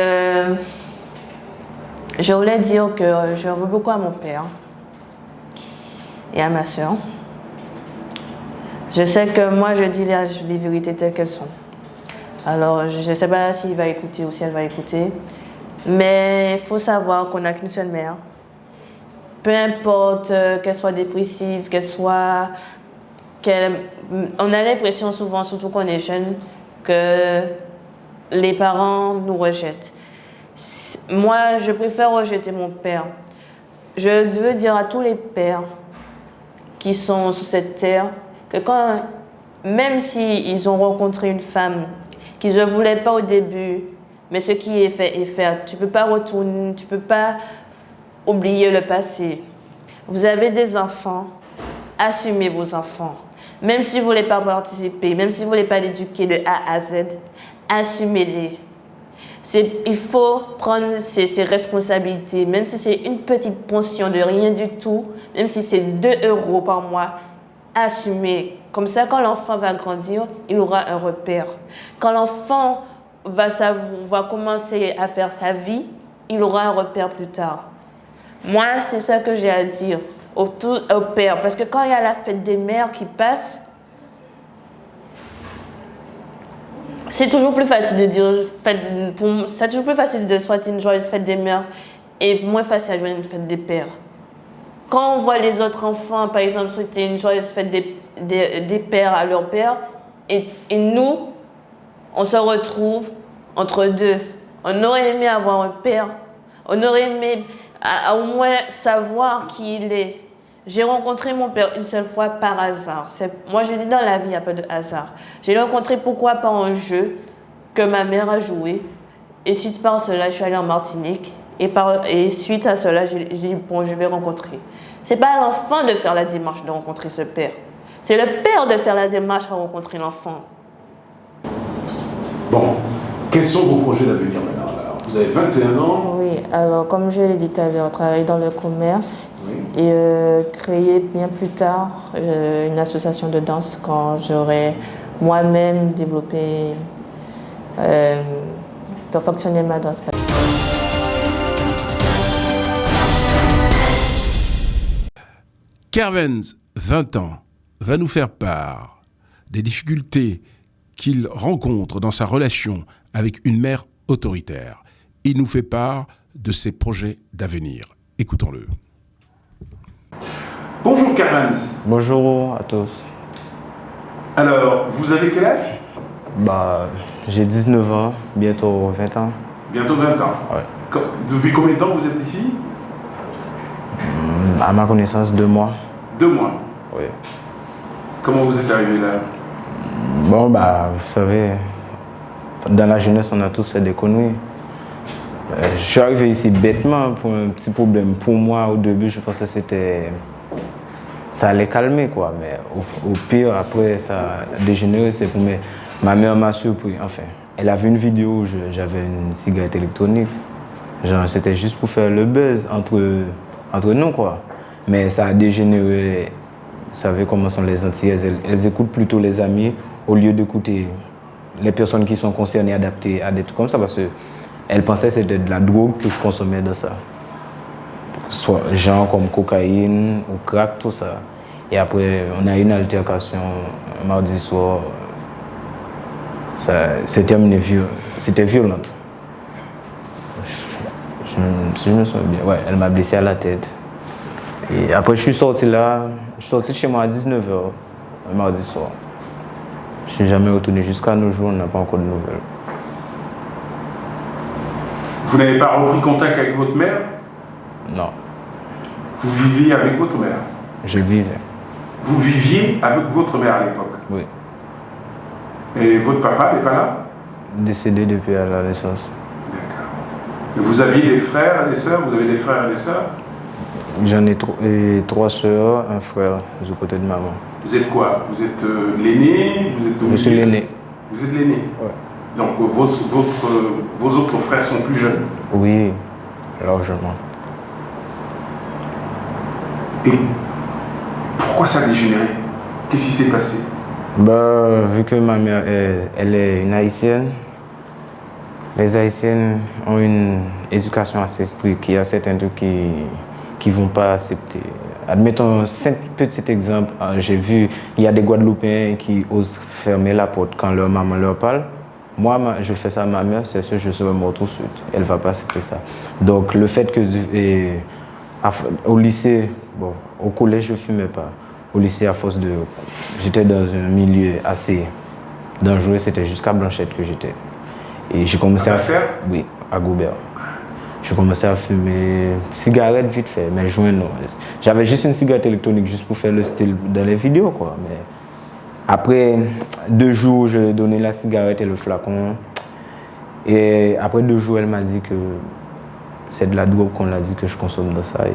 je voulais dire que je veux beaucoup à mon père et à ma soeur. Je sais que moi, je dis les vérités telles qu'elles sont. Alors, je ne sais pas s'il va écouter ou si elle va écouter. Mais il faut savoir qu'on n'a qu'une seule mère. Peu importe qu'elle soit dépressive, on a l'impression souvent, surtout quand on est jeune, que les parents nous rejettent. Moi, je préfère rejeter mon père. Je veux dire à tous les pères qui sont sur cette terre que même s'ils ont rencontré une femme qu'ils ne voulaient pas au début, mais ce qui est fait est fait. Tu ne peux pas retourner, tu ne peux pas oublier le passé. Vous avez des enfants, assumez vos enfants. Même si vous ne voulez pas participer, même si vous ne voulez pas l'éduquer de A à Z, assumez-les. Il faut prendre ses responsabilités, même si c'est une petite pension de rien du tout, même si c'est 2 € par mois, assumer. Comme ça, quand l'enfant va grandir, il aura un repère. Quand l'enfant va commencer à faire sa vie, il aura un repère plus tard. Moi, c'est ça que j'ai à dire au père. Parce que quand il y a la fête des mères qui passe, c'est toujours plus facile de dire c'est toujours plus facile de souhaiter une joyeuse fête des mères et moins facile à jouer une fête des pères. Quand on voit les autres enfants, par exemple, souhaiter une joyeuse fête des pères à leur père, et nous, on se retrouve entre deux. On aurait aimé avoir un père, on aurait aimé au moins savoir qui il est. J'ai rencontré mon père une seule fois par hasard. Moi, je dis dans la vie, il n'y a pas de hasard. J'ai rencontré pourquoi par un jeu que ma mère a joué. Et suite par cela, je suis allée en Martinique. Et suite à cela, j'ai dit, bon, je vais rencontrer. Ce n'est pas à l'enfant de faire la démarche de rencontrer ce père. C'est le père de faire la démarche à rencontrer l'enfant. Bon, quels sont vos projets d'avenir maintenant là? Vous avez 21 ans. Oui, alors comme je l'ai dit tout à l'heure, travailler dans le commerce et créer bien plus tard une association de danse quand j'aurai moi-même développé, perfectionner ma danse. Kervens, 20 ans, va nous faire part des difficultés qu'il rencontre dans sa relation avec une mère autoritaire. Il nous fait part de ses projets d'avenir. Écoutons-le. Bonjour Kervens. Bonjour à tous. Alors, vous avez quel âge? J'ai 19 ans, bientôt 20 ans. Bientôt 20 ans. Ouais. Depuis combien de temps vous êtes ici? À ma connaissance, 2 mois. 2 mois. Oui. Comment vous êtes arrivé là? Bon, vous savez, dans la jeunesse, on a tous fait des conneries. Je suis arrivé ici bêtement pour un petit problème. Pour moi, au début, je pensais que ça allait calmer, quoi. Mais au pire, après, ça a dégénéré. C'est pour ma mère m'a surpris. Enfin, elle a vu une vidéo où j'avais une cigarette électronique. Genre, c'était juste pour faire le buzz entre nous, quoi. Mais ça a dégénéré. Vous savez comment sont les Antillaises. Elles écoutent plutôt les amis au lieu d'écouter les personnes qui sont concernées, adaptées à des trucs comme ça. Parce qu'elles pensaient que c'était de la drogue que je consommais dans ça. Soit genre comme cocaïne ou crack, tout ça. Et après, on a eu une altercation mardi soir. Ça s'est terminé c'était violent. Si je me souviens bien, ouais, elle m'a blessé à la tête. Et après, je suis sorti de chez moi à 19h, mardi soir. Je ne suis jamais retourné jusqu'à nos jours, on n'a pas encore de nouvelles. Vous n'avez pas repris contact avec votre mère? Non. Vous viviez avec votre mère? Je vivais. Vous viviez avec votre mère à l'époque? Oui. Et votre papa n'est pas là? Décédé depuis la naissance. D'accord. Et vous aviez des frères et des sœurs? Vous avez des frères et des sœurs? J'en ai 3 sœurs, un frère du côté de maman. Vous êtes quoi? Vous êtes l'aîné? Je suis l'aîné. Vous êtes l'aîné? Oui. Donc vos autres frères sont plus jeunes? Oui, largement. Et pourquoi ça a dégénéré? Qu'est-ce qui s'est passé? Vu que ma mère, elle est une Haïtienne, les Haïtiennes ont une éducation assez stricte. Il y a certains trucs qui ne vont pas accepter. Admettons, un petit exemple, j'ai vu, il y a des Guadeloupéens qui osent fermer la porte quand leur maman leur parle. Moi, je fais ça à ma mère, c'est sûr, je serai mort tout de suite. Elle ne va pas accepter ça. Donc, le fait que au lycée, bon, au collège, je ne fumais pas. Au lycée, à force de... J'étais dans un milieu assez dangereux, c'était jusqu'à Blanchette que j'étais. Et j'ai commencé à faire? Oui, à Goubert. J'ai commencé à fumer cigarette vite fait, mais joint non. J'avais juste une cigarette électronique juste pour faire le style dans les vidéos, quoi. Mais après 2 jours, je lui ai donné la cigarette et le flacon. Et après 2 jours, elle m'a dit que c'est de la drogue qu'on a dit que je consomme de ça. Et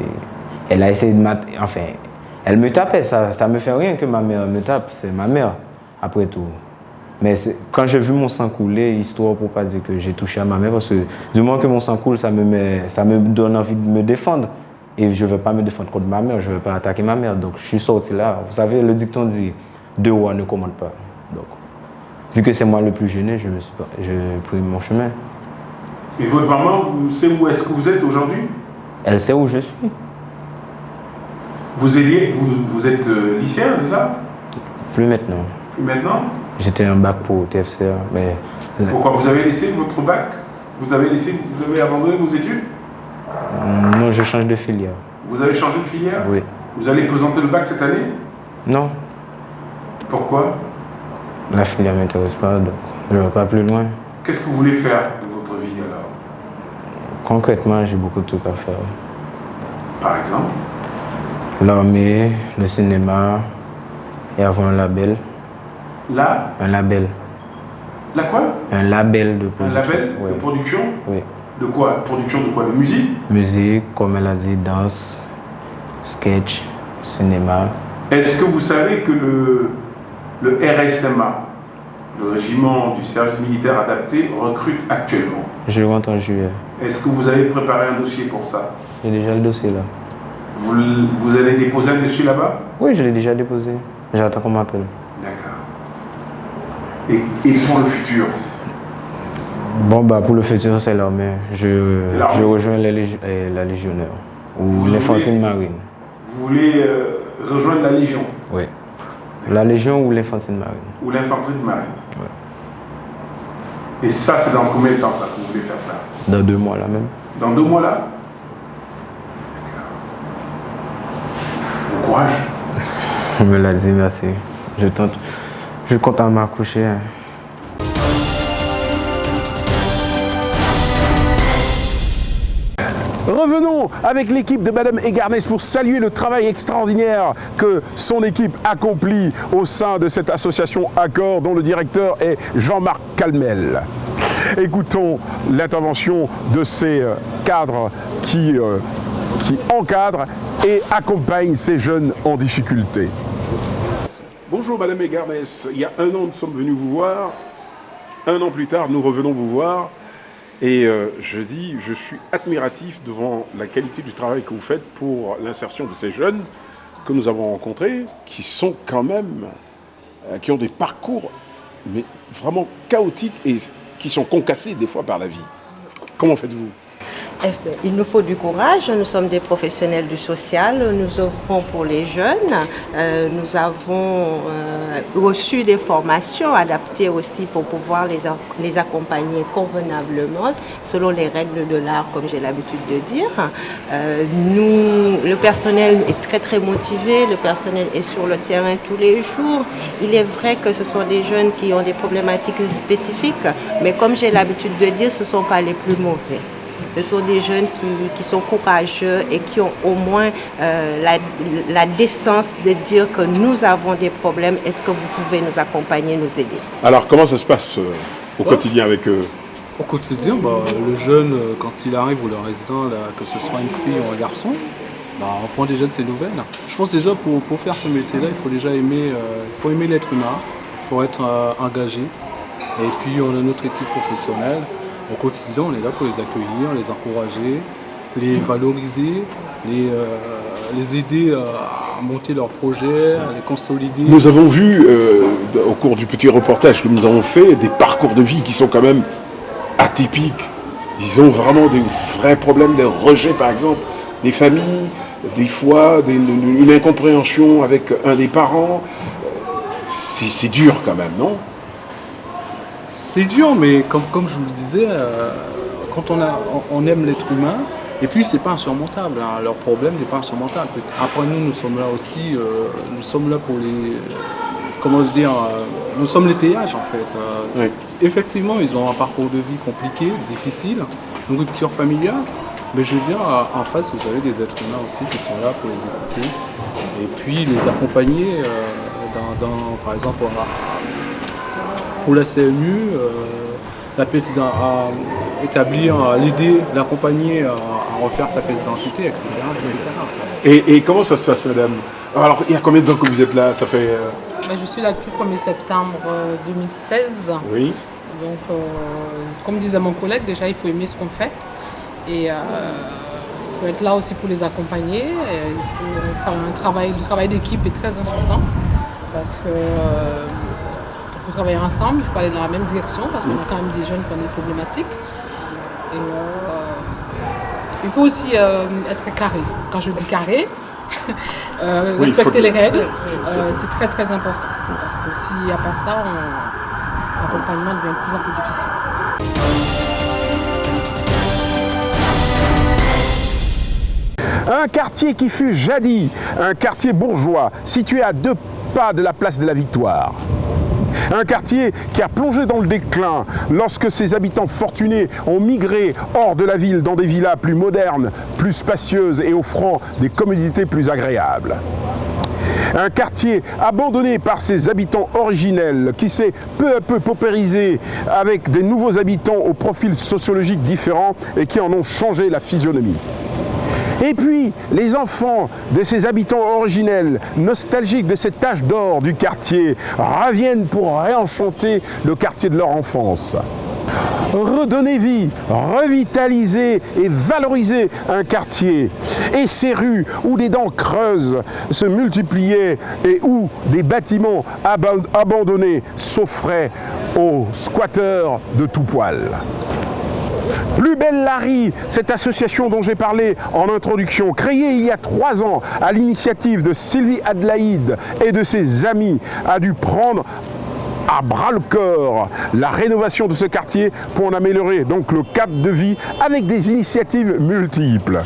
elle a essayé de enfin, elle me tapait, ça me fait rien que ma mère me tape, c'est ma mère, après tout. Mais quand j'ai vu mon sang couler, histoire pour pas dire que j'ai touché à ma mère, parce que du moment que mon sang coule, ça me donne envie de me défendre. Et je ne veux pas me défendre contre ma mère, je ne veux pas attaquer ma mère. Donc je suis sorti là. Vous savez, le dicton dit « deux rois ne commandent pas ». Donc, vu que c'est moi le plus gêné, j'ai pris mon chemin. Et votre maman, vous savez où est-ce que vous êtes aujourd'hui? Elle sait où je suis. Vous êtes lycéen, c'est ça? Plus maintenant. Plus maintenant? J'étais un bac pour TFCA, mais... Pourquoi vous avez laissé votre bac? Vous avez abandonné vos études? Non, je change de filière. Vous avez changé de filière? Oui. Vous allez présenter le bac cette année? Non. Pourquoi? La filière ne m'intéresse pas, donc je ne vais pas plus loin. Qu'est-ce que vous voulez faire de votre vie alors? Concrètement, j'ai beaucoup de trucs à faire. Par exemple? L'armée, le cinéma, et avoir un label. Là? Un label. La quoi? Un label de production. Un label de production? Oui. De quoi? Production de quoi? De musique? Musique, comme elle a dit, danse, sketch, cinéma. Est-ce que vous savez que le RSMA, le régiment du service militaire adapté, recrute actuellement? Je rentre en juillet. Est-ce que vous avez préparé un dossier pour ça? J'ai déjà le dossier là. Vous allez déposer un dossier là-bas? Oui, je l'ai déjà déposé. J'attends qu'on m'appelle. D'accord. Et pour le futur? Bon, bah pour le futur, c'est l'armée. Je rejoins la légionnaire ou l'infanterie marine. Vous voulez rejoindre la Légion? Oui. La Légion ou l'infanterie marine. Ou l'infanterie de marine? Oui. Et ça, c'est dans combien de temps ça que vous voulez faire ça? Dans 2 mois là même. Dans 2 mois là? Bon courage. On me l'a dit, merci. Je compte à m'accoucher. Hein. Revenons avec l'équipe de Madame Egarnès pour saluer le travail extraordinaire que son équipe accomplit au sein de cette association Accord, dont le directeur est Jean-Marc Calmel. Écoutons l'intervention de ces cadres qui encadrent et accompagnent ces jeunes en difficulté. Bonjour Madame Egarnès, il y a 1 an nous sommes venus vous voir, 1 an plus tard nous revenons vous voir. Et je suis admiratif devant la qualité du travail que vous faites pour l'insertion de ces jeunes que nous avons rencontrés, qui sont quand même, qui ont des parcours mais vraiment chaotiques et qui sont concassés des fois par la vie. Comment faites-vous? Il nous faut du courage, nous sommes des professionnels du social, nous œuvrons pour les jeunes, nous avons reçu des formations adaptées aussi pour pouvoir les accompagner convenablement selon les règles de l'art, comme j'ai l'habitude de dire. Le personnel est très très motivé, le personnel est sur le terrain tous les jours. Il est vrai que ce sont des jeunes qui ont des problématiques spécifiques, mais comme j'ai l'habitude de dire, ce ne sont pas les plus mauvais. Ce sont des jeunes qui sont courageux et qui ont au moins la décence de dire que nous avons des problèmes. Est-ce que vous pouvez nous accompagner, nous aider? Alors comment ça se passe au quotidien avec eux? Au quotidien, le jeune, quand il arrive ou le résident, que ce soit une fille ou un garçon, on prend déjà de ses nouvelles. Je pense déjà pour faire ce métier-là, il faut déjà aimer l'être humain, il faut être engagé. Et puis on a notre éthique professionnelle. Au quotidien, on est là pour les accueillir, les encourager, les valoriser, les aider à monter leurs projets, à les consolider. Nous avons vu, au cours du petit reportage que nous avons fait, des parcours de vie qui sont quand même atypiques. Ils ont vraiment des vrais problèmes de rejet, par exemple, des familles, des fois, une incompréhension avec un des parents. C'est dur quand même, non? C'est dur, mais comme je vous le disais, quand on aime l'être humain, et puis c'est pas insurmontable, hein, leur problème n'est pas insurmontable. Après nous sommes là aussi, nous sommes là pour nous sommes l'étayage en fait. Oui. Effectivement, ils ont un parcours de vie compliqué, difficile, une rupture familiale, mais je veux dire, en face, vous avez des êtres humains aussi qui sont là pour les écouter, et puis les accompagner par exemple, pour la CMU, établir, l'aider, l'accompagner à refaire sa pièce d'identité, etc. Et comment ça se passe, madame? Alors, il y a combien de temps que vous êtes là? Ça fait Je suis là depuis le 1er septembre 2016. Oui. Donc, comme disait mon collègue, déjà, il faut aimer ce qu'on fait. Et il faut être là aussi pour les accompagner. Il faut faire le travail d'équipe est très important. Parce que il faut travailler ensemble, il faut aller dans la même direction parce qu'on a quand même des jeunes qui ont des problématiques. Et il faut aussi être carré. Quand je dis carré, respecter les règles, c'est très très important. Parce que s'il n'y a pas ça, l'accompagnement devient de plus en plus difficile. Un quartier qui fut jadis un quartier bourgeois, situé à 2 pas de la place de la Victoire. Un quartier qui a plongé dans le déclin lorsque ses habitants fortunés ont migré hors de la ville dans des villas plus modernes, plus spacieuses et offrant des commodités plus agréables. Un quartier abandonné par ses habitants originels qui s'est peu à peu paupérisé avec des nouveaux habitants aux profils sociologiques différents et qui en ont changé la physionomie. Et puis, les enfants de ces habitants originels, nostalgiques de cet âge d'or du quartier, reviennent pour réenchanter le quartier de leur enfance. Redonner vie, revitaliser et valoriser un quartier et ses rues où des dents creuses se multipliaient et où des bâtiments abandonnés s'offraient aux squatteurs de tout poil. Plus belle Larry, cette association dont j'ai parlé en introduction, créée il y a 3 ans à l'initiative de Sylvie Adelaïde et de ses amis, a dû prendre à bras-le-corps la rénovation de ce quartier pour en améliorer donc le cadre de vie avec des initiatives multiples.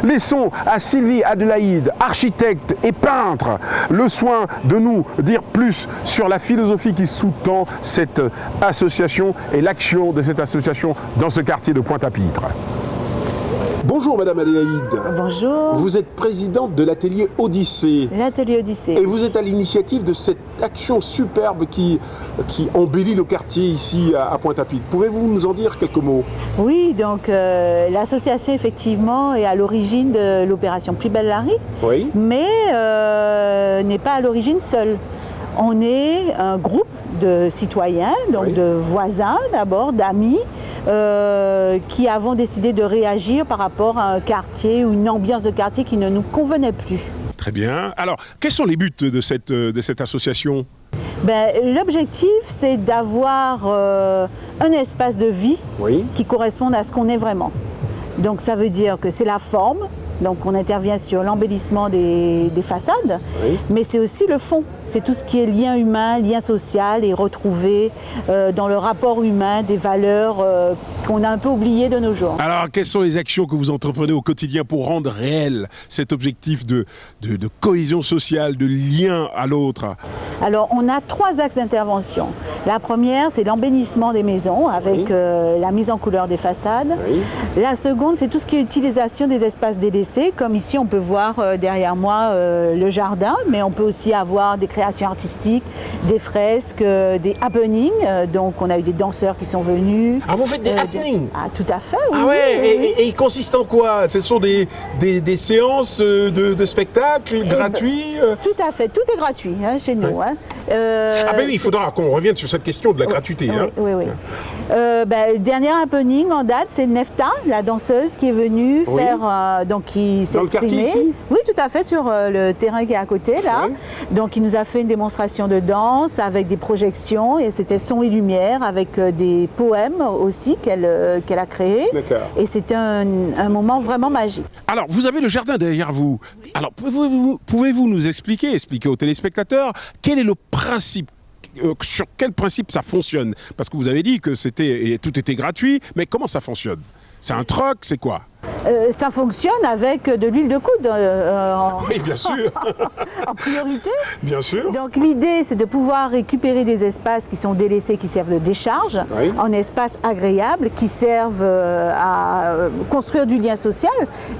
Laissons à Sylvie Adelaïde, architecte et peintre, le soin de nous dire plus sur la philosophie qui sous-tend cette association et l'action de cette association dans ce quartier de Pointe-à-Pitre. Bonjour Madame Adélaïde. Bonjour. Vous êtes présidente de l'atelier Odyssée. L'atelier Odyssée. Et vous êtes à l'initiative de cette action superbe qui embellit le quartier ici à Pointe-à-Pitre. Pouvez-vous nous en dire quelques mots? Oui, donc l'association effectivement est à l'origine de l'opération Plus belle Larry, oui. Mais n'est pas à l'origine seule. On est un groupe de citoyens, donc oui. De voisins d'abord, d'amis, qui avons décidé de réagir par rapport à un quartier ou une ambiance de quartier qui ne nous convenait plus. Très bien. Alors, quels sont les buts de cette association ? L'objectif, c'est d'avoir un espace de vie oui. Qui corresponde à ce qu'on est vraiment. Donc ça veut dire que c'est la forme. Donc on intervient sur l'embellissement des façades, oui. Mais c'est aussi le fond. C'est tout ce qui est lien humain, lien social et retrouver dans le rapport humain des valeurs qu'on a un peu oubliées de nos jours. Alors quelles sont les actions que vous entreprenez au quotidien pour rendre réel cet objectif de cohésion sociale, de lien à l'autre? Alors on a 3 axes d'intervention. La première, c'est l'embellissement des maisons avec oui. La mise en couleur des façades. Oui. La seconde, c'est tout ce qui est utilisation des espaces délaissés. Comme ici, on peut voir derrière moi le jardin, mais on peut aussi avoir des créations artistiques, des fresques, des happenings. Donc, on a eu des danseurs qui sont venus. Ah, vous faites des happenings? Ah, tout à fait, oui. Ah ouais, oui. Et ils consistent en quoi? Ce sont des séances de spectacles gratuits? Tout à fait, tout est gratuit chez nous. Ouais. Oui, il faudra qu'on revienne sur cette question de la gratuité. Oui. Le dernier happening en date, c'est Nefta, la danseuse, qui est venue oui. faire... qui s'est exprimé. Oui, tout à fait, sur le terrain qui est à côté, là. Oui. Donc, il nous a fait une démonstration de danse avec des projections, et c'était son et lumière, avec des poèmes aussi qu'elle a créés. Et c'était un moment vraiment magique. Alors, vous avez le jardin derrière vous. Oui. Alors, pouvez-vous nous expliquer aux téléspectateurs, quel est le principe? Sur quel principe ça fonctionne? Parce que vous avez dit que tout était gratuit, mais comment ça fonctionne? C'est un troc, c'est quoi? Ça fonctionne avec de l'huile de coude. Oui, bien sûr. En priorité. Bien sûr. Donc l'idée, c'est de pouvoir récupérer des espaces qui sont délaissés, qui servent de décharge, oui. En espaces agréables, qui servent à construire du lien social,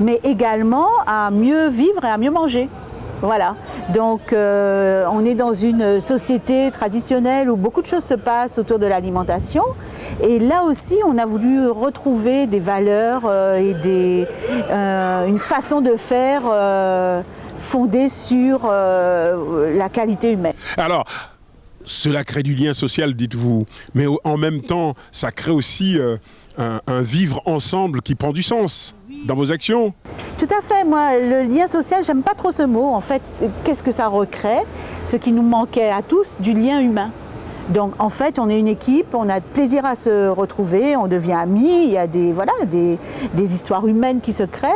mais également à mieux vivre et à mieux manger. Voilà, donc on est dans une société traditionnelle où beaucoup de choses se passent autour de l'alimentation, et là aussi on a voulu retrouver des valeurs et une façon de faire fondée sur la qualité humaine. Alors, cela crée du lien social, dites-vous, mais en même temps, ça crée aussi un vivre ensemble qui prend du sens dans vos actions. Tout à fait. Moi, le lien social, j'aime pas trop ce mot. En fait, qu'est-ce que ça recrée? Ce qui nous manquait à tous, du lien humain. Donc, en fait, on est une équipe, on a plaisir à se retrouver, on devient amis, il y a des histoires humaines qui se créent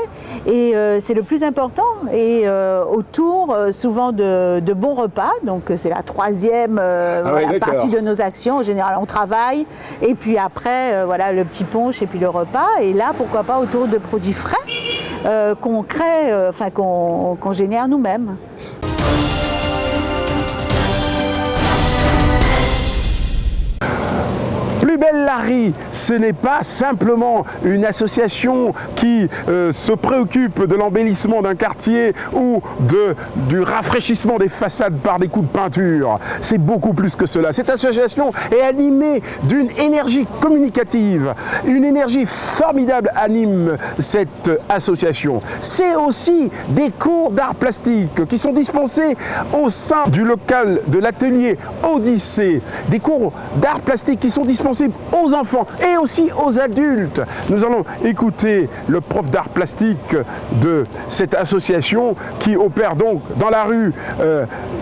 et c'est le plus important. Et autour, souvent de bons repas, donc c'est la troisième partie de nos actions. En général, on travaille et puis après, le petit punch et puis le repas. Et là, pourquoi pas autour de produits frais qu'on crée, qu'on génère nous-mêmes. Plus belle Larry, ce n'est pas simplement une association qui se préoccupe de l'embellissement d'un quartier ou du rafraîchissement des façades par des coups de peinture. C'est beaucoup plus que cela. Cette association est animée d'une énergie communicative. Une énergie formidable anime cette association. C'est aussi des cours d'art plastique qui sont dispensés au sein du local de l'atelier Odyssée. Des cours d'art plastique qui sont dispensés aux enfants et aussi aux adultes. Nous allons écouter le prof d'art plastique de cette association qui opère donc dans la rue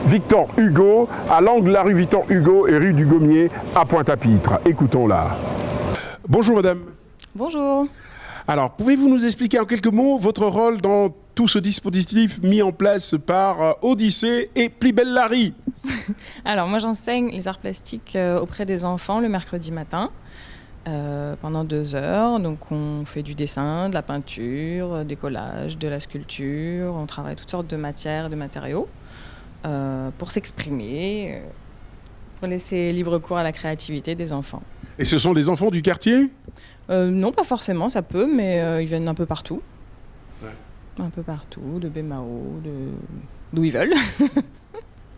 Victor Hugo, à l'angle de la rue Victor Hugo et rue du Gommier à Pointe-à-Pitre. Écoutons-la. Bonjour madame. Bonjour. Alors, pouvez-vous nous expliquer en quelques mots votre rôle dans tout ce dispositif mis en place par Odyssée et Plus belle Larry? Alors, moi, j'enseigne les arts plastiques auprès des enfants le mercredi matin pendant 2 heures. Donc, on fait du dessin, de la peinture, des collages, de la sculpture. On travaille toutes sortes de matières, de matériaux pour s'exprimer, pour laisser libre cours à la créativité des enfants. Et ce sont des enfants du quartier? Non, pas forcément, ça peut, mais ils viennent un peu partout. Ouais. Un peu partout, de Bémao, d'où ils veulent.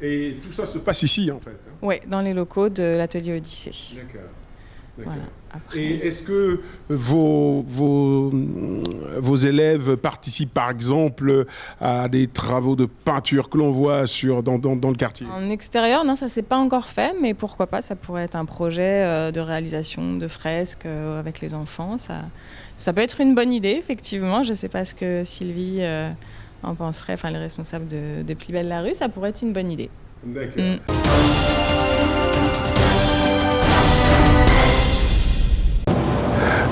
Et tout ça se passe ici, en fait? Oui, dans les locaux de l'atelier Odyssée. D'accord. Voilà. Après... Et est-ce que vos élèves participent, par exemple, à des travaux de peinture que l'on voit dans le quartier? En extérieur, non, ça ne s'est pas encore fait, mais pourquoi pas, ça pourrait être un projet de réalisation de fresques avec les enfants. Ça peut être une bonne idée, effectivement. Je ne sais pas ce que Sylvie en penserait, enfin les responsables de Plus belle Larry, ça pourrait être une bonne idée. D'accord.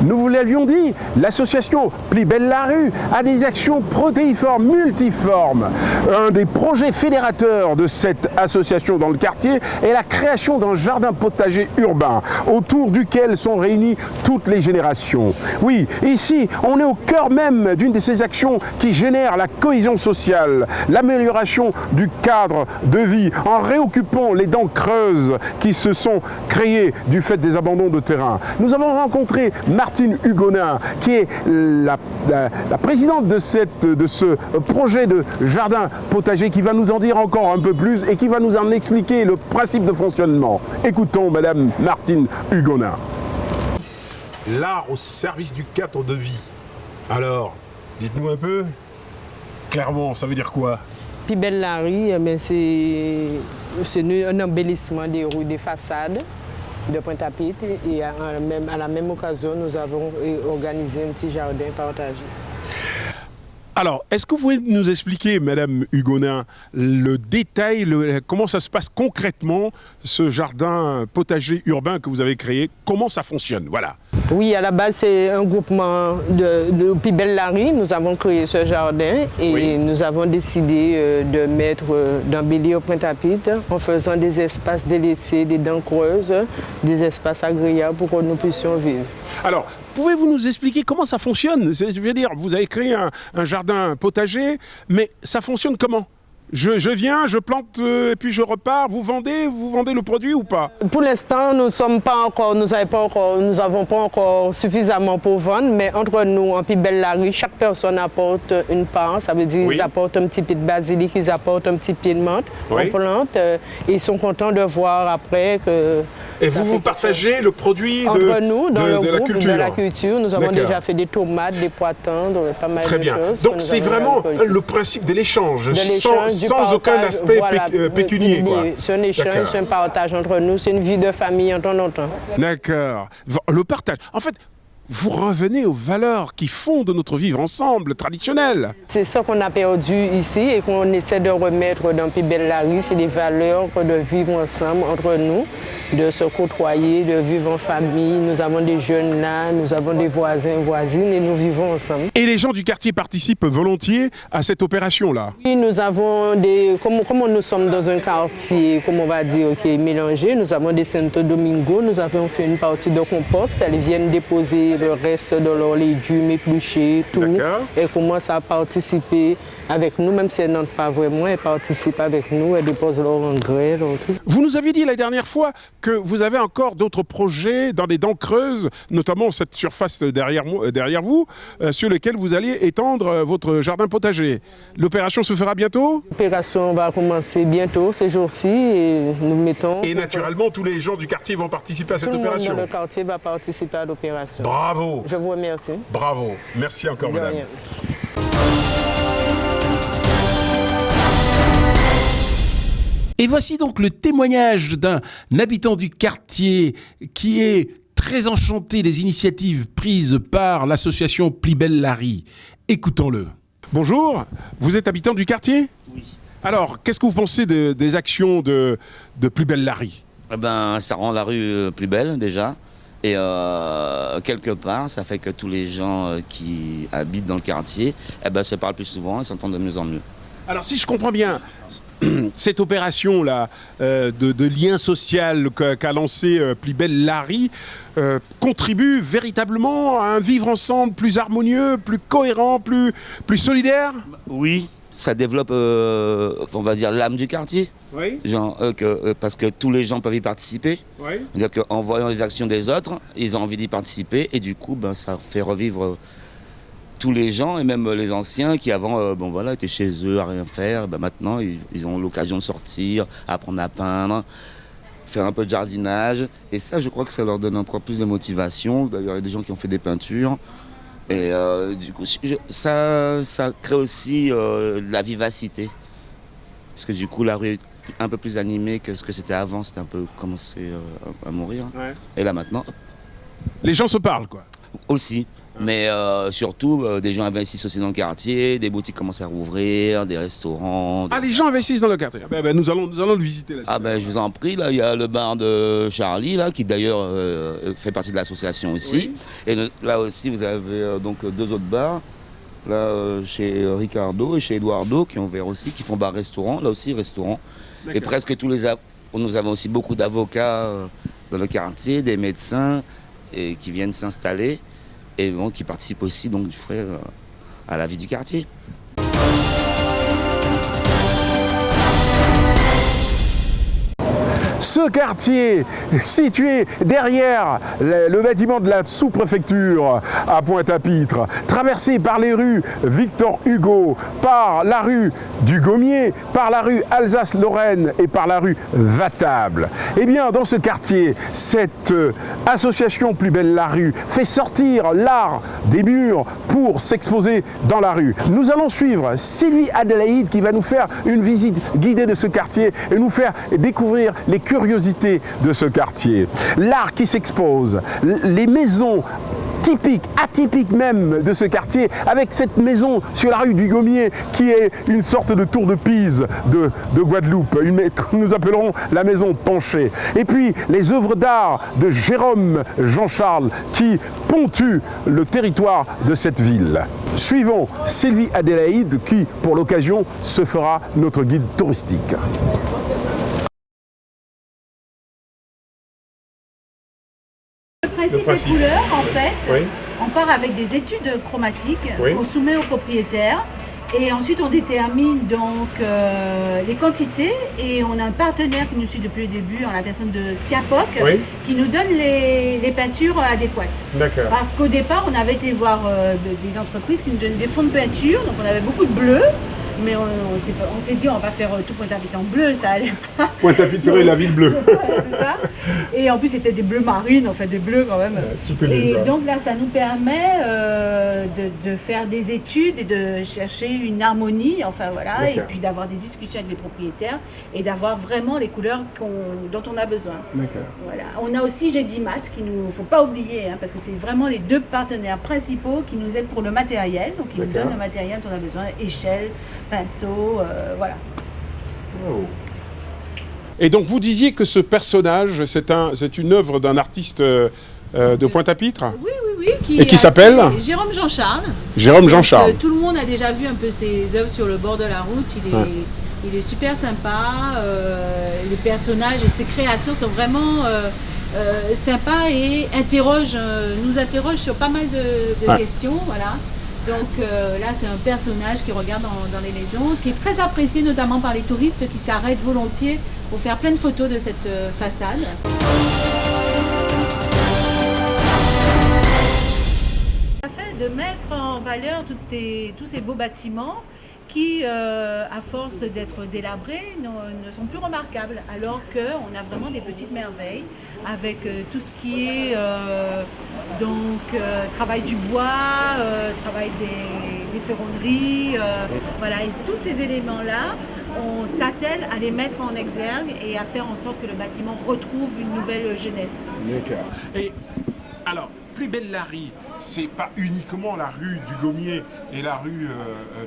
Nous vous l'avions dit, l'association Plus belle Larry a des actions protéiformes, multiformes. Un des projets fédérateurs de cette association dans le quartier est la création d'un jardin potager urbain autour duquel sont réunies toutes les générations. Oui, ici, on est au cœur même d'une de ces actions qui génèrent la cohésion sociale, l'amélioration du cadre de vie en réoccupant les dents creuses qui se sont créées du fait des abandons de terrain. Nous avons rencontré Martine Hugonin, qui est la présidente de ce projet de jardin potager, qui va nous en dire encore un peu plus et qui va nous en expliquer le principe de fonctionnement. Écoutons Madame Martine Hugonin. L'art au service du cadre de vie. Alors, dites-nous un peu, clairement, ça veut dire quoi? Plus belle Larry, c'est un embellissement des rues, des façades de Pointe-à-Pitre et à la même occasion, nous avons organisé un petit jardin partagé. Alors, est-ce que vous pouvez nous expliquer, Madame Hugonin, le détail, comment ça se passe concrètement, ce jardin potager urbain que vous avez créé? Comment ça fonctionne? Voilà. Oui, à la base, c'est un groupement de Plus belle Larry. Nous avons créé ce jardin et nous avons décidé d'embellir Pointe-à-Pitre en faisant des espaces délaissés, des dents creuses, des espaces agréables pour que nous puissions vivre. Alors, pouvez-vous nous expliquer comment ça fonctionne? Je veux dire, vous avez créé un jardin potager, mais ça fonctionne comment? je viens, je plante et puis je repars. Vous vendez le produit ou pas? Pour l'instant, nous n'avons pas encore suffisamment pour vendre, mais entre nous, en Pibelle-Larue, chaque personne apporte une part. Ça veut dire qu'ils apportent un petit pied de basilic, ils apportent un petit pied de menthe, on plante. Et ils sont contents de voir après que... Et vous partagez le produit entre nous, dans le groupe culture. De la culture. Nous avons déjà fait des tomates, des pois tendres, pas mal de choses. Donc c'est vraiment le principe de l'échange, sans aucun aspect pécunier. C'est un échange, c'est un partage entre nous, c'est une vie de famille en temps en temps. D'accord. Le partage. En fait, vous revenez aux valeurs qui fondent notre vivre ensemble traditionnel. C'est ça qu'on a perdu ici et qu'on essaie de remettre dans Pibelle-Larue, c'est des valeurs de vivre ensemble entre nous, de se côtoyer, de vivre en famille. Nous avons des jeunes là, nous avons des voisins, voisines et nous vivons ensemble. Et les gens du quartier participent volontiers à cette opération-là? Oui, nous avons des... Comme nous sommes dans un quartier, comme on va dire, qui est mélangé, nous avons des Santo Domingo, nous avons fait une partie de compost, elles viennent déposer le reste de leurs légumes épluchés, tout. Elles commencent à participer avec nous, même si elles n'entrent pas vraiment, elles participent avec nous, elles déposent leur engrais, leur truc. Vous nous aviez dit la dernière fois que vous avez encore d'autres projets dans les dents creuses, notamment cette surface derrière vous, sur laquelle vous alliez étendre votre jardin potager. L'opération se fera bientôt? L'opération va commencer bientôt, ces jours-ci, et nous mettons... Et naturellement, tous les gens du quartier vont participer à cette opération? Tout le monde dans le quartier va participer à l'opération. Bravo! Je vous remercie. Bravo. Merci encore, madame. Et voici donc le témoignage d'un habitant du quartier qui est très enchanté des initiatives prises par l'association Pibelle-Larue. Écoutons-le. Bonjour, vous êtes habitant du quartier? Oui. Alors, qu'est-ce que vous pensez des actions de Pibelle-Larue? Eh ben, ça rend la rue plus belle déjà. Et quelque part, ça fait que tous les gens qui habitent dans le quartier se parlent plus souvent et s'entendent de mieux en mieux. Alors si je comprends bien, cette opération-là de lien social qu'a lancé Pibelle-Larue contribue véritablement à un vivre ensemble plus harmonieux, plus cohérent, plus solidaire? Oui, ça développe, on va dire, l'âme du quartier. Oui. Genre, parce que tous les gens peuvent y participer. Oui. C'est-à-dire qu'en voyant les actions des autres, ils ont envie d'y participer et du coup, ça fait revivre tous les gens et même les anciens qui avant étaient chez eux à rien faire. Maintenant, ils ont l'occasion de sortir, apprendre à peindre, faire un peu de jardinage. Et ça, je crois que ça leur donne encore plus de motivation. D'ailleurs, il y a des gens qui ont fait des peintures. Et du coup, ça crée aussi de la vivacité. Parce que du coup, la rue est un peu plus animée que ce que c'était avant. C'était un peu commencé à mourir. Ouais. Et là, maintenant... Les gens se parlent, quoi. Aussi. Mais surtout, des gens investissent aussi dans le quartier, des boutiques commencent à rouvrir, des restaurants. Ah, les gens investissent dans le quartier. Nous allons le visiter là. Ah je vous en prie, là il y a le bar de Charlie, là, qui d'ailleurs fait partie de l'association aussi. Oui. Et là aussi, vous avez donc deux autres bars. Là, chez Ricardo et chez Eduardo, qui ont ouvert aussi, qui font bar-restaurant, là aussi restaurant. Et presque tous les... Nous avons aussi beaucoup d'avocats dans le quartier, des médecins qui viennent s'installer. Et qui participent aussi donc du frère à la vie du quartier. Ce quartier, situé derrière le bâtiment de la sous-préfecture à Pointe-à-Pitre, traversé par les rues Victor Hugo, par la rue du Gommier, par la rue Alsace-Lorraine et par la rue Vatable. Eh bien, dans ce quartier, cette association Pibelle-Larue fait sortir l'art des murs pour s'exposer dans la rue. Nous allons suivre Sylvie Adélaïde qui va nous faire une visite guidée de ce quartier et nous faire découvrir les curiosité de ce quartier. L'art qui s'expose, les maisons typiques, atypiques même de ce quartier, avec cette maison sur la rue du Gommier qui est une sorte de tour de Pise de Guadeloupe, que nous appellerons la maison penchée. Et puis les œuvres d'art de Jérôme Jean-Charles qui ponctuent le territoire de cette ville. Suivons Sylvie Adélaïde qui, pour l'occasion, se fera notre guide touristique. Le principe des couleurs, en fait, on part avec des études chromatiques, on soumet au propriétaire Et ensuite, on détermine donc les quantités et on a un partenaire qui nous suit depuis le début, en la personne de Siapoc, qui nous donne les peintures adéquates. D'accord. Parce qu'au départ, on avait été voir des entreprises qui nous donnaient des fonds de peinture, donc on avait beaucoup de bleu. Mais on s'est dit, on va faire tout Pointe-à-Pitre en bleu, ça allait pas. Pointe-à-Pitre serait la ville bleue. C'est ça. Et en plus, c'était des bleus marines, enfin des bleus quand même. Et donc là, ça nous permet de faire des études et de chercher une harmonie, enfin voilà, et puis d'avoir des discussions avec les propriétaires et d'avoir vraiment les couleurs dont on a besoin. Voilà. On a aussi Gédimat, qu'il ne faut pas oublier, hein, parce que c'est vraiment les deux partenaires principaux qui nous aident pour le matériel. Donc ils nous donnent le matériel dont on a besoin, échelle, pinceau, voilà. Oh. Et donc vous disiez que ce personnage, c'est une œuvre d'un artiste de Pointe-à-Pitre? Oui. Qui s'appelle Jérôme Jean-Charles. Jérôme Jean-Charles. Tout le monde a déjà vu un peu ses œuvres sur le bord de la route. Il est super sympa. Les personnages et ses créations sont vraiment sympas et nous interrogent sur pas mal de questions. Voilà. Donc là, c'est un personnage qui regarde dans les maisons, qui est très apprécié notamment par les touristes qui s'arrêtent volontiers pour faire plein de photos de cette façade. Ça fait de mettre en valeur tous ces beaux bâtiments qui, à force d'être délabrés, ne sont plus remarquables, alors qu'on a vraiment des petites merveilles avec tout ce qui est travail du bois, travail des ferronneries, voilà, et tous ces éléments-là, on s'attelle à les mettre en exergue et à faire en sorte que le bâtiment retrouve une nouvelle jeunesse. D'accord. Et alors, Plus belle Larry, c'est pas uniquement la rue du Gommier et la rue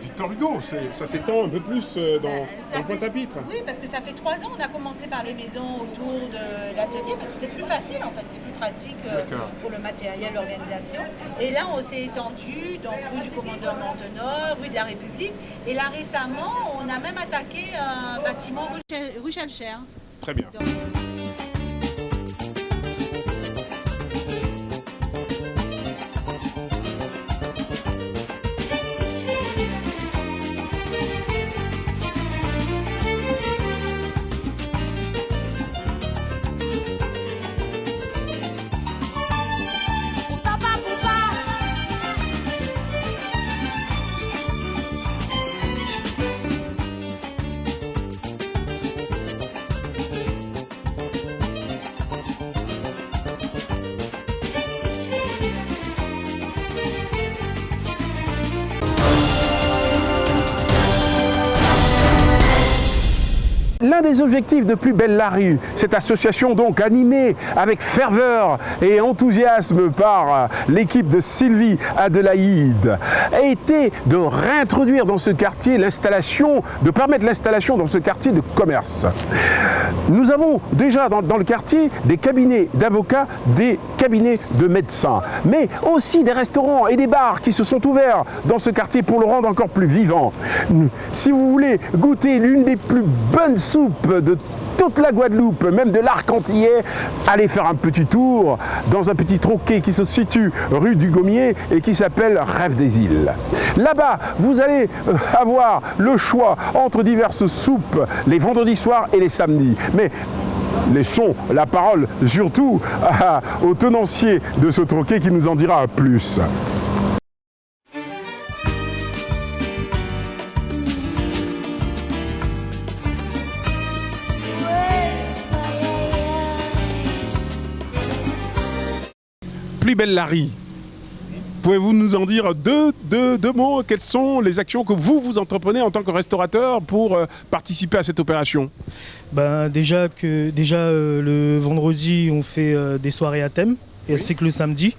Victor Hugo, ça s'étend un peu plus dans Pointe-à-Pitre. Oui, parce que ça fait 3 ans, on a commencé par les maisons autour de l'atelier, parce que c'était plus facile en fait, c'est plus pratique pour le matériel, l'organisation. Et là, on s'est étendu, donc rue du Commandeur Montenor, rue de la République. Et là, récemment, on a même attaqué un bâtiment rue Chalcher. Très bien. L'un des objectifs de Plus belle Larry, cette association donc animée avec ferveur et enthousiasme par l'équipe de Sylvie Adelaïde, a été de réintroduire dans ce quartier de permettre l'installation dans ce quartier de commerce. Nous avons déjà dans le quartier des cabinets d'avocats, des cabinets de médecins, mais aussi des restaurants et des bars qui se sont ouverts dans ce quartier pour le rendre encore plus vivant. Si vous voulez goûter l'une des plus bonnes soupes de toute la Guadeloupe, même de l'arc antillais, allez faire un petit tour dans un petit troquet qui se situe rue du Gommier et qui s'appelle Rêve des Îles. Là-bas, vous allez avoir le choix entre diverses soupes les vendredis soirs et les samedis. Mais laissons la parole surtout au tenancier de ce troquet qui nous en dira plus. Plus belle Larry, pouvez-vous nous en dire deux mots? Quelles sont les actions que vous entreprenez en tant que restaurateur pour participer à cette opération? Déjà le vendredi, on fait des soirées à thème, ainsi que le samedi,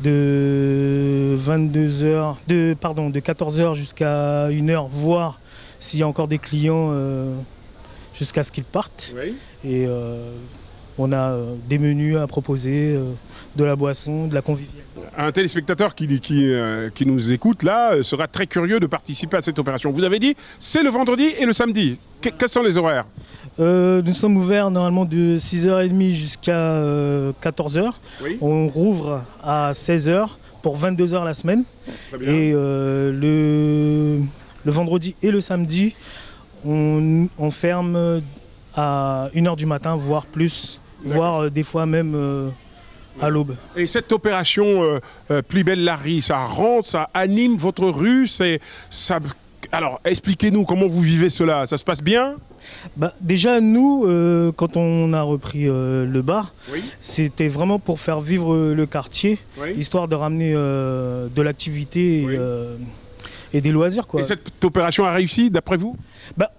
de 14h jusqu'à 1h, voire s'il y a encore des clients jusqu'à ce qu'ils partent. Oui. Et on a des menus à proposer, de la boisson, de la convivialité. Un téléspectateur qui nous écoute là sera très curieux de participer à cette opération. Vous avez dit, c'est le vendredi et le samedi. Quels sont les horaires? Nous sommes ouverts normalement de 6h30 jusqu'à 14h. Oui. On rouvre à 16h pour 22h la semaine. Très bien. Et le vendredi et le samedi, on ferme à 1h du matin, voire plus, voire des fois même à l'aube. Et cette opération Plus belle la rue, ça rend, ça anime votre rue, Alors, expliquez-nous comment vous vivez cela, ça se passe bien ? Déjà, nous, quand on a repris le bar, c'était vraiment pour faire vivre le quartier, histoire de ramener de l'activité et des loisirs, quoi. Et cette opération a réussi, d'après vous ?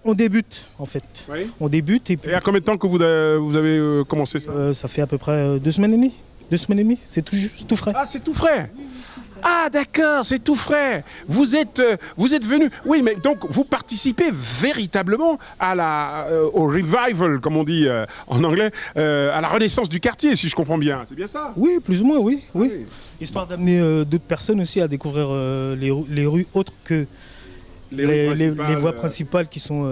On débute, en fait. On débute. Et à combien de temps que vous avez commencé ça ? Ça fait à peu près 2 semaines et demie. 2 semaines et demie, c'est tout frais. Ah, c'est tout frais. Ah d'accord, c'est tout frais. Vous êtes venu. Oui, mais donc vous participez véritablement au revival, comme on dit en anglais, à la renaissance du quartier, si je comprends bien. C'est bien ça ? Oui, plus ou moins, oui. Histoire d'amener d'autres personnes aussi à découvrir les rues autres que les voies principales qui sont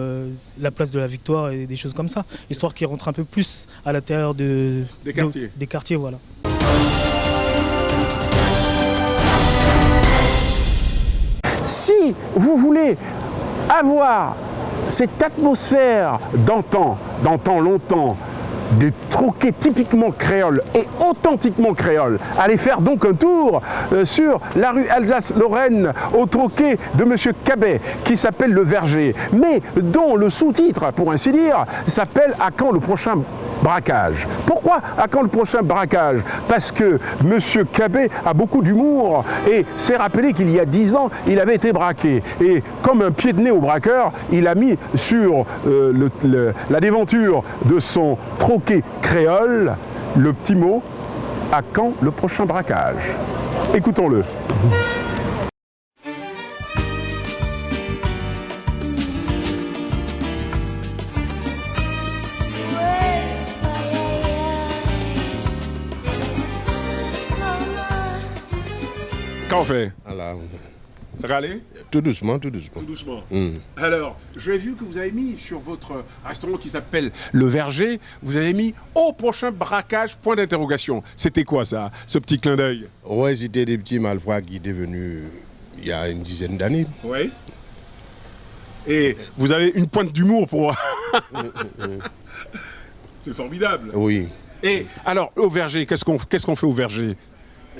la place de la Victoire et des choses comme ça. Histoire qu'ils rentrent un peu plus à l'intérieur des quartiers, voilà. Si vous voulez avoir cette atmosphère d'antan longtemps, des troquets typiquement créoles et authentiquement créoles, allez faire donc un tour sur la rue Alsace-Lorraine au troquet de M. Cabet qui s'appelle Le Verger, mais dont le sous-titre, pour ainsi dire, s'appelle « À quand le prochain braquage ?» Pourquoi à quand le prochain braquage? Parce que M. Cabet a beaucoup d'humour et s'est rappelé qu'il y a 10 ans, il avait été braqué. Et comme un pied de nez au braqueur, il a mis sur la déventure de son troquet créole le petit mot « À quand le prochain braquage ?» Écoutons-le. Qu'en fait? Ça va aller? Tout doucement, tout doucement. Tout doucement. Alors, j'ai vu que vous avez mis sur votre restaurant qui s'appelle Le Verger, vous avez mis « Au prochain braquage, point d'interrogation ». C'était quoi ça, ce petit clin d'œil? Ouais, c'était des petits malfrats qui étaient venus il y a une dizaine d'années. Oui. Et vous avez une pointe d'humour pour... C'est formidable. Oui. Et alors, au Verger, qu'est-ce qu'on fait au Verger?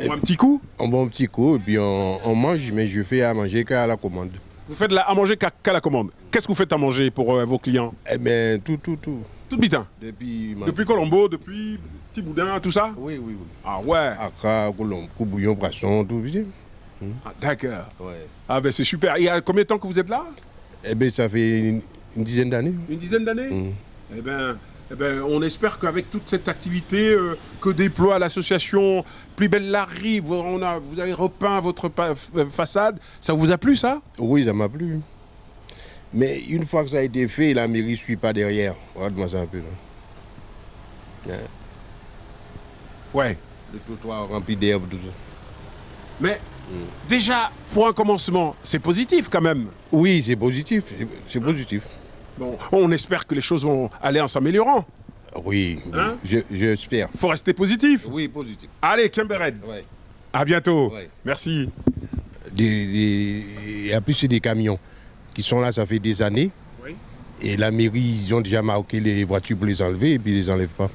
On boit un petit coup? On boit un petit coup et puis on mange, mais je fais à manger qu'à la commande. Vous faites à manger qu'à la commande. Qu'est-ce que vous faites à mayer pour vos clients? Eh bien, tout. Tout bitin? Depuis Colombo, depuis Petit Boudin, tout ça? Oui. Ah ouais? Accra, Colombo, bouillon, poisson, tout. Ah, d'accord. Ouais. Ah ben c'est super. Il y a combien de temps que vous êtes là? Eh bien, ça fait une dizaine d'années. Une dizaine d'années? Eh ben, on espère qu'avec toute cette activité que déploie l'association Plus belle la rue, vous avez repeint votre façade. Ça vous a plu, ça? Oui, ça m'a plu. Mais une fois que ça a été fait, la mairie ne suit pas derrière. Regarde-moi ça un peu. Là. Ouais. Le trottoir rempli d'herbe, tout ça. Mais déjà, pour un commencement, c'est positif quand même. Oui, c'est positif. C'est positif. Bon, on espère que les choses vont aller en s'améliorant. Oui, hein? J'espère. Faut rester positif. Oui, positif. Allez, Kimbered. Ouais. À bientôt. Ouais. Merci. Il y a plus des camions qui sont là, ça fait des années. Oui. Et la mairie, ils ont déjà marqué les voitures pour les enlever et puis ils les enlèvent pas.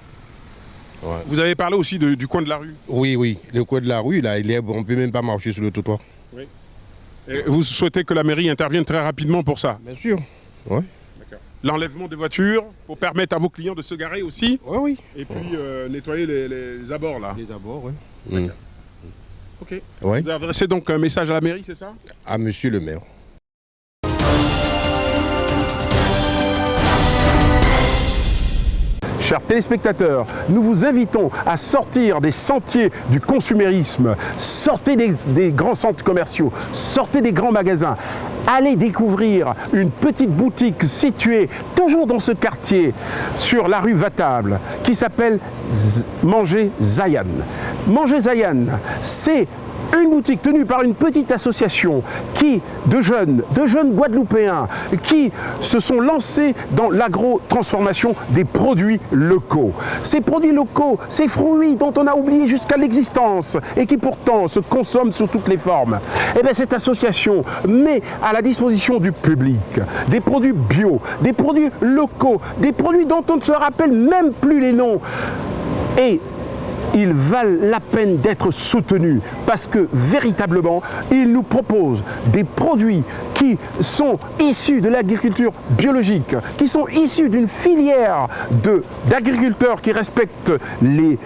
Ouais. Vous avez parlé aussi du coin de la rue. Oui. Le coin de la rue, là, on ne peut même pas marcher sur le trottoir. Oui. Et vous souhaitez que la mairie intervienne très rapidement pour ça? Bien sûr. Oui. L'enlèvement des voitures pour permettre à vos clients de se garer aussi. Oui. Et puis nettoyer les abords là. Les abords, oui. D'accord. Ok. Ouais. Vous adressez donc un message à la mairie, c'est ça? À monsieur le maire. Chers téléspectateurs, nous vous invitons à sortir des sentiers du consumérisme, sortez des grands centres commerciaux, sortez des grands magasins, allez découvrir une petite boutique située toujours dans ce quartier, sur la rue Vatable, qui s'appelle Manger Zayan. Manger Zayan, c'est Une boutique tenue par une petite association de jeunes Guadeloupéens qui se sont lancés dans l'agro-transformation des produits locaux. Ces produits locaux, ces fruits dont on a oublié jusqu'à l'existence et qui pourtant se consomment sous toutes les formes. Eh bien, cette association met à la disposition du public des produits bio, des produits locaux, des produits dont on ne se rappelle même plus les noms. Et ils valent la peine d'être soutenus parce que véritablement, ils nous proposent des produits qui sont issus de l'agriculture biologique, qui sont issus d'une filière d'agriculteurs qui respectent les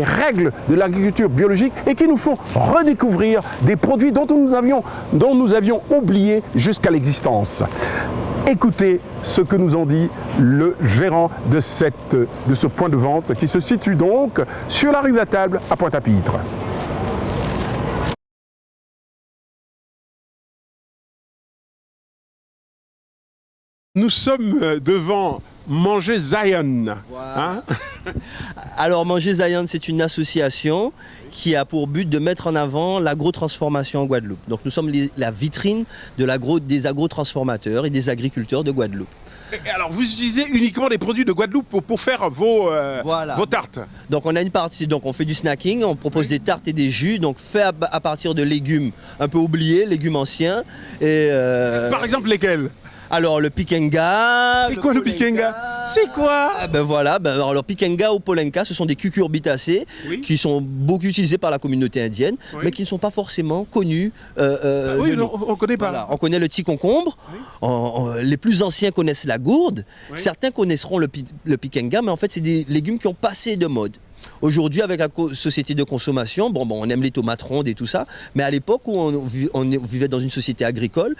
règles de l'agriculture biologique et qui nous font redécouvrir des produits dont nous avions oublié jusqu'à l'existence. Écoutez ce que nous en dit le gérant de ce point de vente qui se situe donc sur la rue Vatable à Pointe-à-Pitre. Nous sommes devant Manger Zion. Voilà. Alors Manger Zion, c'est une association qui a pour but de mettre en avant l'agro-transformation en Guadeloupe. Donc nous sommes la vitrine des agro-transformateurs et des agriculteurs de Guadeloupe. Et alors vous utilisez uniquement les produits de Guadeloupe pour faire vos tartes. Donc on a une partie, donc on fait du snacking, on propose des tartes et des jus, donc fait à partir de légumes un peu oubliés, légumes anciens. Et par exemple lesquels? Alors le pikenga. C'est quoi le pikenga? C'est quoi? Ben voilà, alors le pikenga ou polenka, ce sont des cucurbitacées qui sont beaucoup utilisés par la communauté indienne, mais qui ne sont pas forcément connus. Oui, non, on ne connaît pas. Voilà, on connaît le petit concombre, les plus anciens connaissent la gourde, certains connaisseront le pikenga, mais en fait c'est des légumes qui ont passé de mode. Aujourd'hui, avec la société de consommation, on aime les tomates rondes et tout ça, mais à l'époque où on vivait dans une société agricole,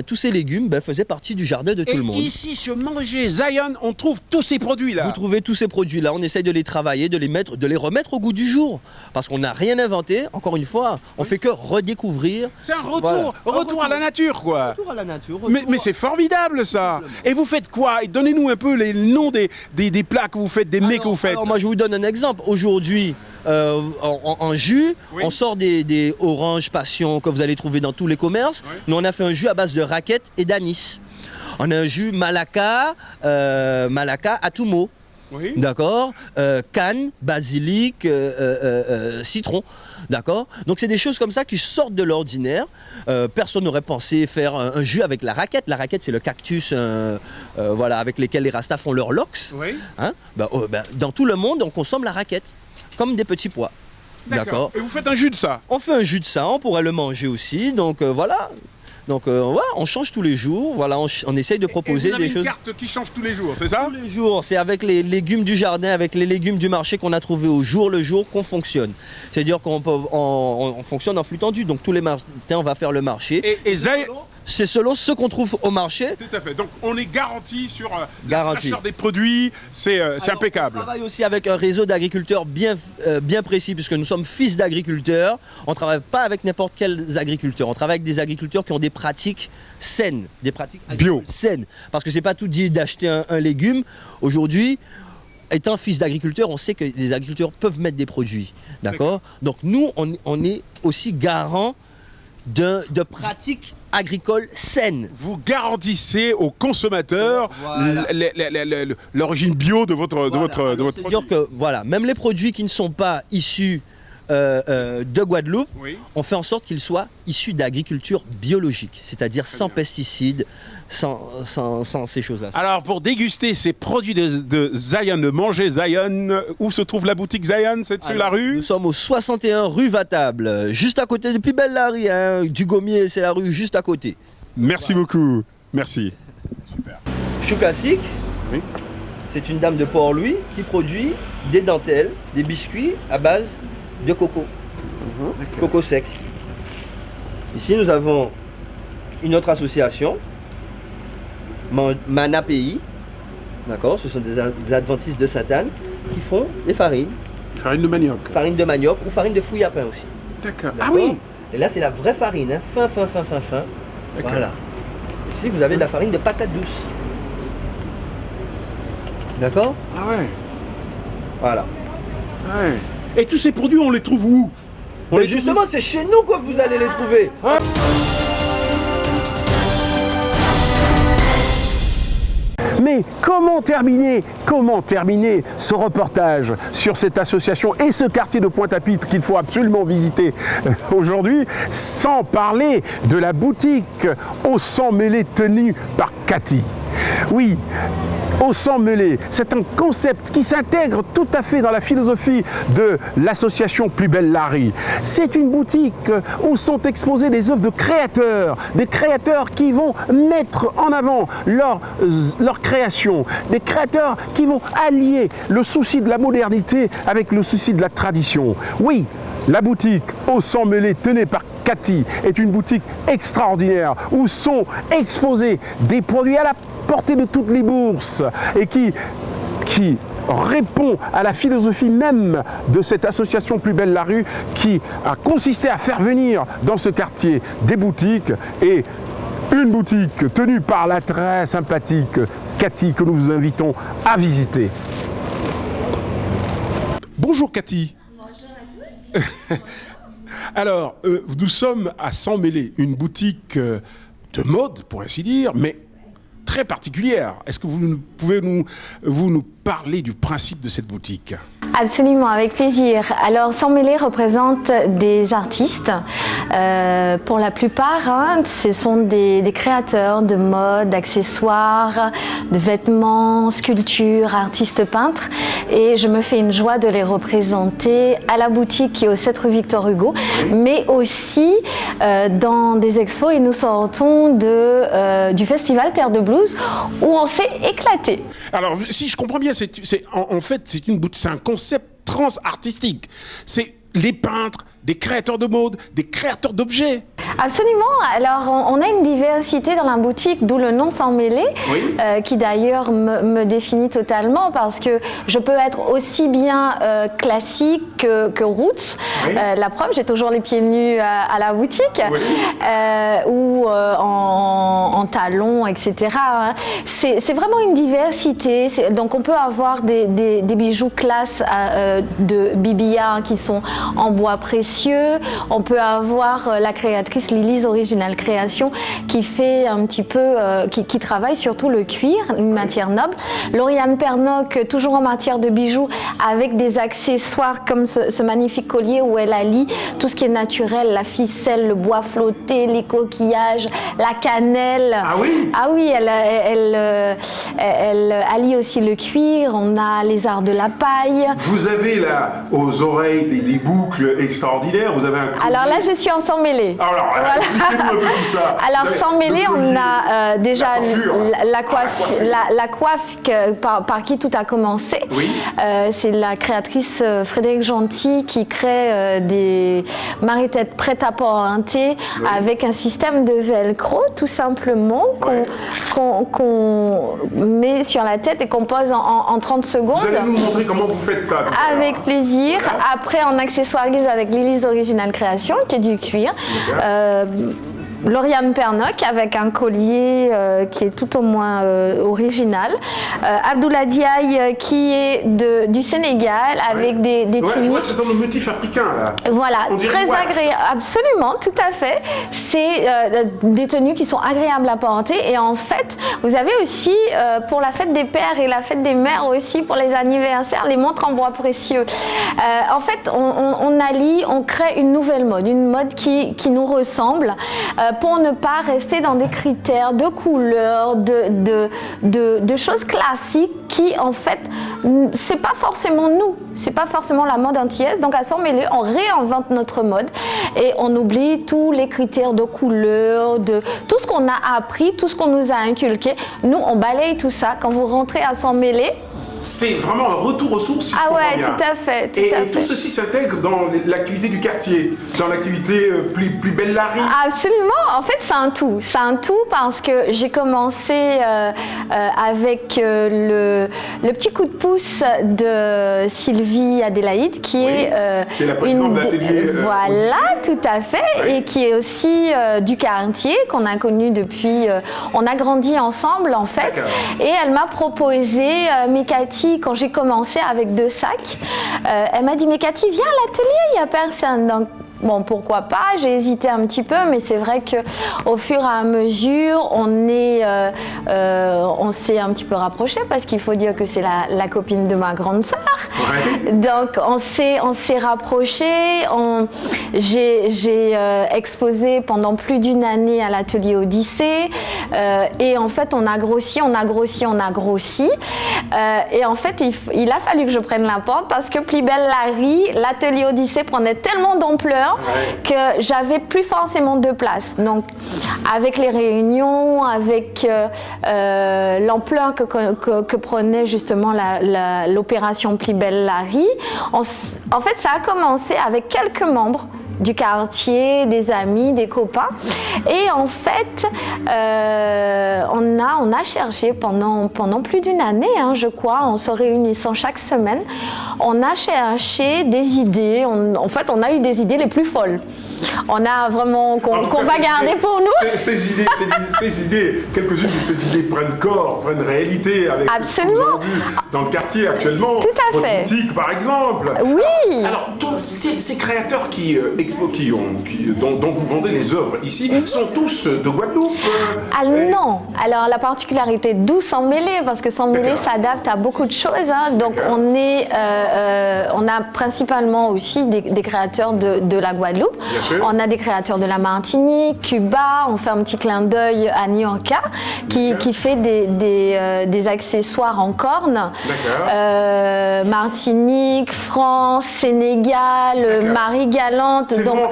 tous ces légumes faisaient partie du jardin de tout le monde. Et ici, sur Manger Zion, on trouve tous ces produits-là. Vous trouvez tous ces produits-là, on essaye de les travailler, de les remettre au goût du jour, parce qu'on n'a rien inventé, encore une fois, on fait que redécouvrir. C'est un retour à la nature, quoi. Retour à la nature. Mais c'est formidable, ça. Et vous faites quoi? Donnez-nous un peu les noms des plats que vous faites, des mets que vous faites. Alors moi, je vous donne un exemple. Aujourd'hui, en jus, on sort des oranges passion que vous allez trouver dans tous les commerces. Nous, on a fait un jus à base de raquettes et d'anis. On a un jus Malacca Atumo. Oui. D'accord, canne, basilic, citron. D'accord. Donc c'est des choses comme ça qui sortent de l'ordinaire. Personne n'aurait pensé faire un jus avec la raquette. La raquette, c'est le cactus avec lesquels les Rastas font leurs lox. Oui. Hein, dans tout le monde, on consomme la raquette comme des petits pois. D'accord. Et vous faites un jus de ça? On fait un jus de ça, on pourrait le manger aussi. Donc voilà. Donc on change tous les jours, voilà, on essaye de proposer et vous avez des choses. Une carte qui change tous les jours, c'est ça? Tous les jours, c'est avec les légumes du jardin, avec les légumes du marché qu'on a trouvé au jour le jour qu'on fonctionne. C'est-à-dire qu'on fonctionne en flux tendu, donc tous les matins on va faire le marché. C'est selon ce qu'on trouve au marché. Tout à fait. Donc on est garanti sur la fraîcheur des produits, c'est impeccable. On travaille aussi avec un réseau d'agriculteurs bien précis, puisque nous sommes fils d'agriculteurs. On ne travaille pas avec n'importe quels agriculteurs. On travaille avec des agriculteurs qui ont des pratiques saines, des pratiques bio saines. Parce que c'est pas tout dit d'acheter un légume. Aujourd'hui, étant fils d'agriculteur, on sait que les agriculteurs peuvent mettre des produits. D'accord. Donc nous, on est aussi garant de pratiques agricoles saines. Vous garantissez aux consommateurs l'origine bio de votre produit. C'est-à-dire que même les produits qui ne sont pas issus de Guadeloupe, on fait en sorte qu'ils soient issus d'agriculture biologique, c'est-à-dire sans pesticides, sans ces choses-là. Alors pour déguster ces produits de Zion, de Manger Zion, où se trouve la boutique Zion? C'est sur la rue? Nous sommes au 61 rue Vatable, juste à côté de Pibelle-Larry, du Gommier, c'est la rue juste à côté. Merci beaucoup, merci. Super. Choukasik, c'est une dame de Port-Louis qui produit des dentelles, des biscuits à base de coco, coco sec. Ici nous avons une autre association, Manapi, d'accord, ce sont des adventistes de Satan qui font des farines. Farine de manioc. Farine de manioc ou farine de fouille à pain aussi. D'accord. Ah oui. Et là c'est la vraie farine, fin. Voilà. Ici vous avez de la farine de patate douce. D'accord. Ah ouais. Voilà. Ouais. Et tous ces produits, on les trouve où? Mais justement, c'est chez nous que vous allez les trouver. Mais comment terminer ce reportage sur cette association et ce quartier de Pointe-à-Pitre qu'il faut absolument visiter aujourd'hui sans parler de la boutique au sang mêlé tenue par Cathy. Oui, au sang mêlé, c'est un concept qui s'intègre tout à fait dans la philosophie de l'association Plus Belle la Rue. C'est une boutique où sont exposées des œuvres de créateurs, des créateurs qui vont mettre en avant leur création, des créateurs qui vont allier le souci de la modernité avec le souci de la tradition. Oui, la boutique au sang mêlé tenue par Cathy est une boutique extraordinaire où sont exposés des produits à la portée de toutes les bourses et qui répond à la philosophie même de cette association Plus Belle la Rue qui a consisté à faire venir dans ce quartier des boutiques et une boutique tenue par la très sympathique Cathy que nous vous invitons à visiter. Bonjour Cathy. Bonjour à tous. Alors, nous sommes à Sang Mêlé, une boutique de mode, pour ainsi dire, mais très particulière. Est-ce que vous pouvez nous parler du principe de cette boutique ? Absolument, avec plaisir. Alors, Sang Mêlé représente des artistes. Pour la plupart, ce sont des créateurs de mode, d'accessoires, de vêtements, sculptures, artistes peintres. Et je me fais une joie de les représenter à la boutique qui est au 7 rue Victor Hugo, mais aussi dans des expos. Et nous sortons du festival Terre de Blues où on s'est éclaté. Alors, si je comprends bien, en fait, c'est un concept transartistique. C'est les peintres, des créateurs de mode, des créateurs d'objets. Absolument. Alors, on a une diversité dans la boutique, d'où le nom Sang Mêlé, oui. Qui d'ailleurs me définit totalement parce que je peux être aussi bien classique que roots. Oui. La preuve, j'ai toujours les pieds nus à la boutique, oui. Ou en talons, etc. C'est vraiment une diversité. Donc, on peut avoir des bijoux classe de bibillard qui sont en bois précieux. On peut avoir la créatrice Lily's Original Création qui fait un petit peu, qui travaille surtout le cuir, une matière noble. Lauriane Pernoc, toujours en matière de bijoux, avec des accessoires comme ce magnifique collier où elle allie tout ce qui est naturel, la ficelle, le bois flotté, les coquillages, la cannelle. Ah oui? Ah oui, elle allie aussi le cuir, on a les arts de la paille. Vous avez là, aux oreilles, des boucles extraordinaires. Vous avez un collier. Alors là, je suis en Sang Mêlé. Alors, voilà. Expliquez-nous un peu tout ça. Alors, Sang Mêlé, on a déjà la coiffe par qui tout a commencé. Oui. C'est la créatrice Frédéric Gentil qui crée des maris-têtes prêtes à porter oui. avec un système de velcro, tout simplement, qu'on met sur la tête et qu'on pose en 30 secondes. Vous allez nous montrer comment vous faites ça. Avec plaisir. Voilà. Après, on accessoirise avec Lily's Original Création, qui est du cuir. Lauriane Pernoc avec un collier qui est tout au moins original. Abdoulaye Diaye qui est du Sénégal avec des tuniques. Je vois, c'est un motif africain là. Voilà, très agréable. Absolument, tout à fait. C'est des tenues qui sont agréables à porter. Et en fait, vous avez aussi pour la fête des pères et la fête des mères aussi pour les anniversaires, les montres en bois précieux. En fait, on allie, on crée une nouvelle mode, une mode qui nous ressemble. Pour ne pas rester dans des critères de couleurs, de choses classiques qui, en fait, c'est pas forcément nous, c'est pas forcément la mode antillaise. Donc à Sang Mêlé, on réinvente notre mode et on oublie tous les critères de couleurs, de tout ce qu'on a appris, tout ce qu'on nous a inculqué. Nous, on balaye tout ça. Quand vous rentrez à Sang Mêlé, c'est vraiment un retour aux sources. Si ah ouais, tout à fait. Et tout ceci s'intègre dans l'activité du quartier, dans l'activité plus belle la rue. Absolument. En fait, c'est un tout. C'est un tout parce que j'ai commencé avec le petit coup de pouce de Sylvie Adélaïde, qui est la présidente de l'atelier. Voilà, tout à fait, oui. Et qui est aussi du quartier qu'on a connu depuis. On a grandi ensemble en fait. Et elle m'a proposé mais quand j'ai commencé avec 2 sacs, elle m'a dit mais Cathy, viens à l'atelier, il n'y a personne. Donc bon, pourquoi pas, j'ai hésité un petit peu, mais c'est vrai qu'au fur et à mesure, on s'est un petit peu rapprochés, parce qu'il faut dire que c'est la copine de ma grande sœur. Ouais. Donc, on s'est rapprochés. J'ai exposé pendant plus d'une année à l'atelier Odyssée. Et en fait, on a grossi. Et en fait, il a fallu que je prenne la porte, parce que Plus belle la vie, l'atelier Odyssée prenait tellement d'ampleur que j'avais plus forcément de place. Donc, avec les réunions, avec l'ampleur que prenait justement l'opération Plus belle la vie, en fait, ça a commencé avec quelques membres du quartier, des amis, des copains. Et en fait, on a cherché pendant plus d'une année, je crois, en se réunissant chaque semaine, on a cherché des idées. En fait, on a eu des idées les plus folles. On a vraiment, qu'on va garder pour nous. Ces idées, quelques-unes de ces idées prennent corps, prennent réalité avec Absolument. Ce que nous avons vu dans le quartier actuellement. Tout à fait. Votre boutique, par exemple. Oui. Alors, ces créateurs dont vous vendez les œuvres ici sont tous de Guadeloupe Non. Alors, la particularité d'où Sans Mêler, parce que Sans Mêler s'adapte à beaucoup de choses. Donc, on a principalement aussi des créateurs de la Guadeloupe. On a des créateurs de la Martinique, Cuba, on fait un petit clin d'œil à Nianca qui fait des accessoires en corne. Martinique, France, Sénégal, Marie-Galante. Donc,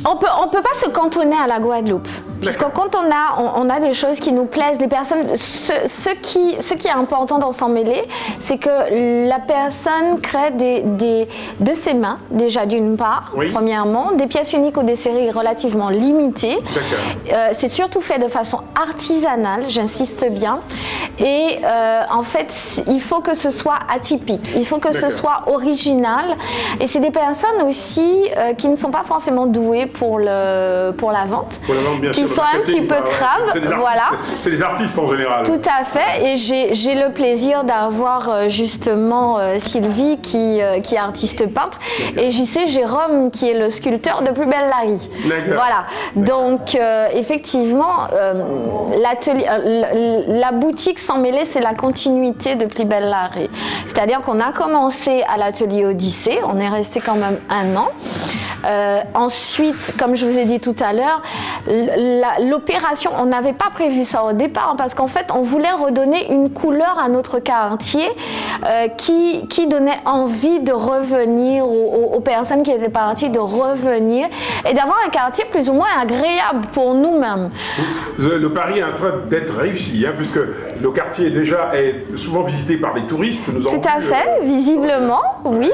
on peut pas se cantonner à la Guadeloupe. Parce que quand on a des choses qui nous plaisent, les personnes, ce qui est important dans Sans Mêler, c'est que la personne crée de ses mains, déjà d'une part, premièrement, des pièces uniques ou des séries relativement limitées. C'est surtout fait de façon artisanale, j'insiste bien. Et en fait, il faut que ce soit atypique, il faut que ce soit original. Et c'est des personnes aussi qui ne sont pas forcément douées pour la vente. Pour la vente, bien sûr. Sont un petit peu crabes, voilà. C'est des artistes en général. Tout à fait, et j'ai le plaisir d'avoir justement Sylvie qui est artiste peintre, et JC Jérôme qui est le sculpteur de Plus belle la vie. Voilà, donc effectivement, la boutique Sans Mêler, c'est la continuité de Plus belle la vie. C'est-à-dire qu'on a commencé à l'atelier Odyssée, on est resté quand même 1 an. Ensuite, comme je vous ai dit tout à l'heure, l'opération, on n'avait pas prévu ça au départ, parce qu'en fait, on voulait redonner une couleur à notre quartier qui donnait envie de revenir aux personnes qui étaient parties, de revenir et d'avoir un quartier plus ou moins agréable pour nous-mêmes. Le pari est en train d'être réussi, puisque le quartier déjà est souvent visité par des touristes. Tout à fait, visiblement, oui.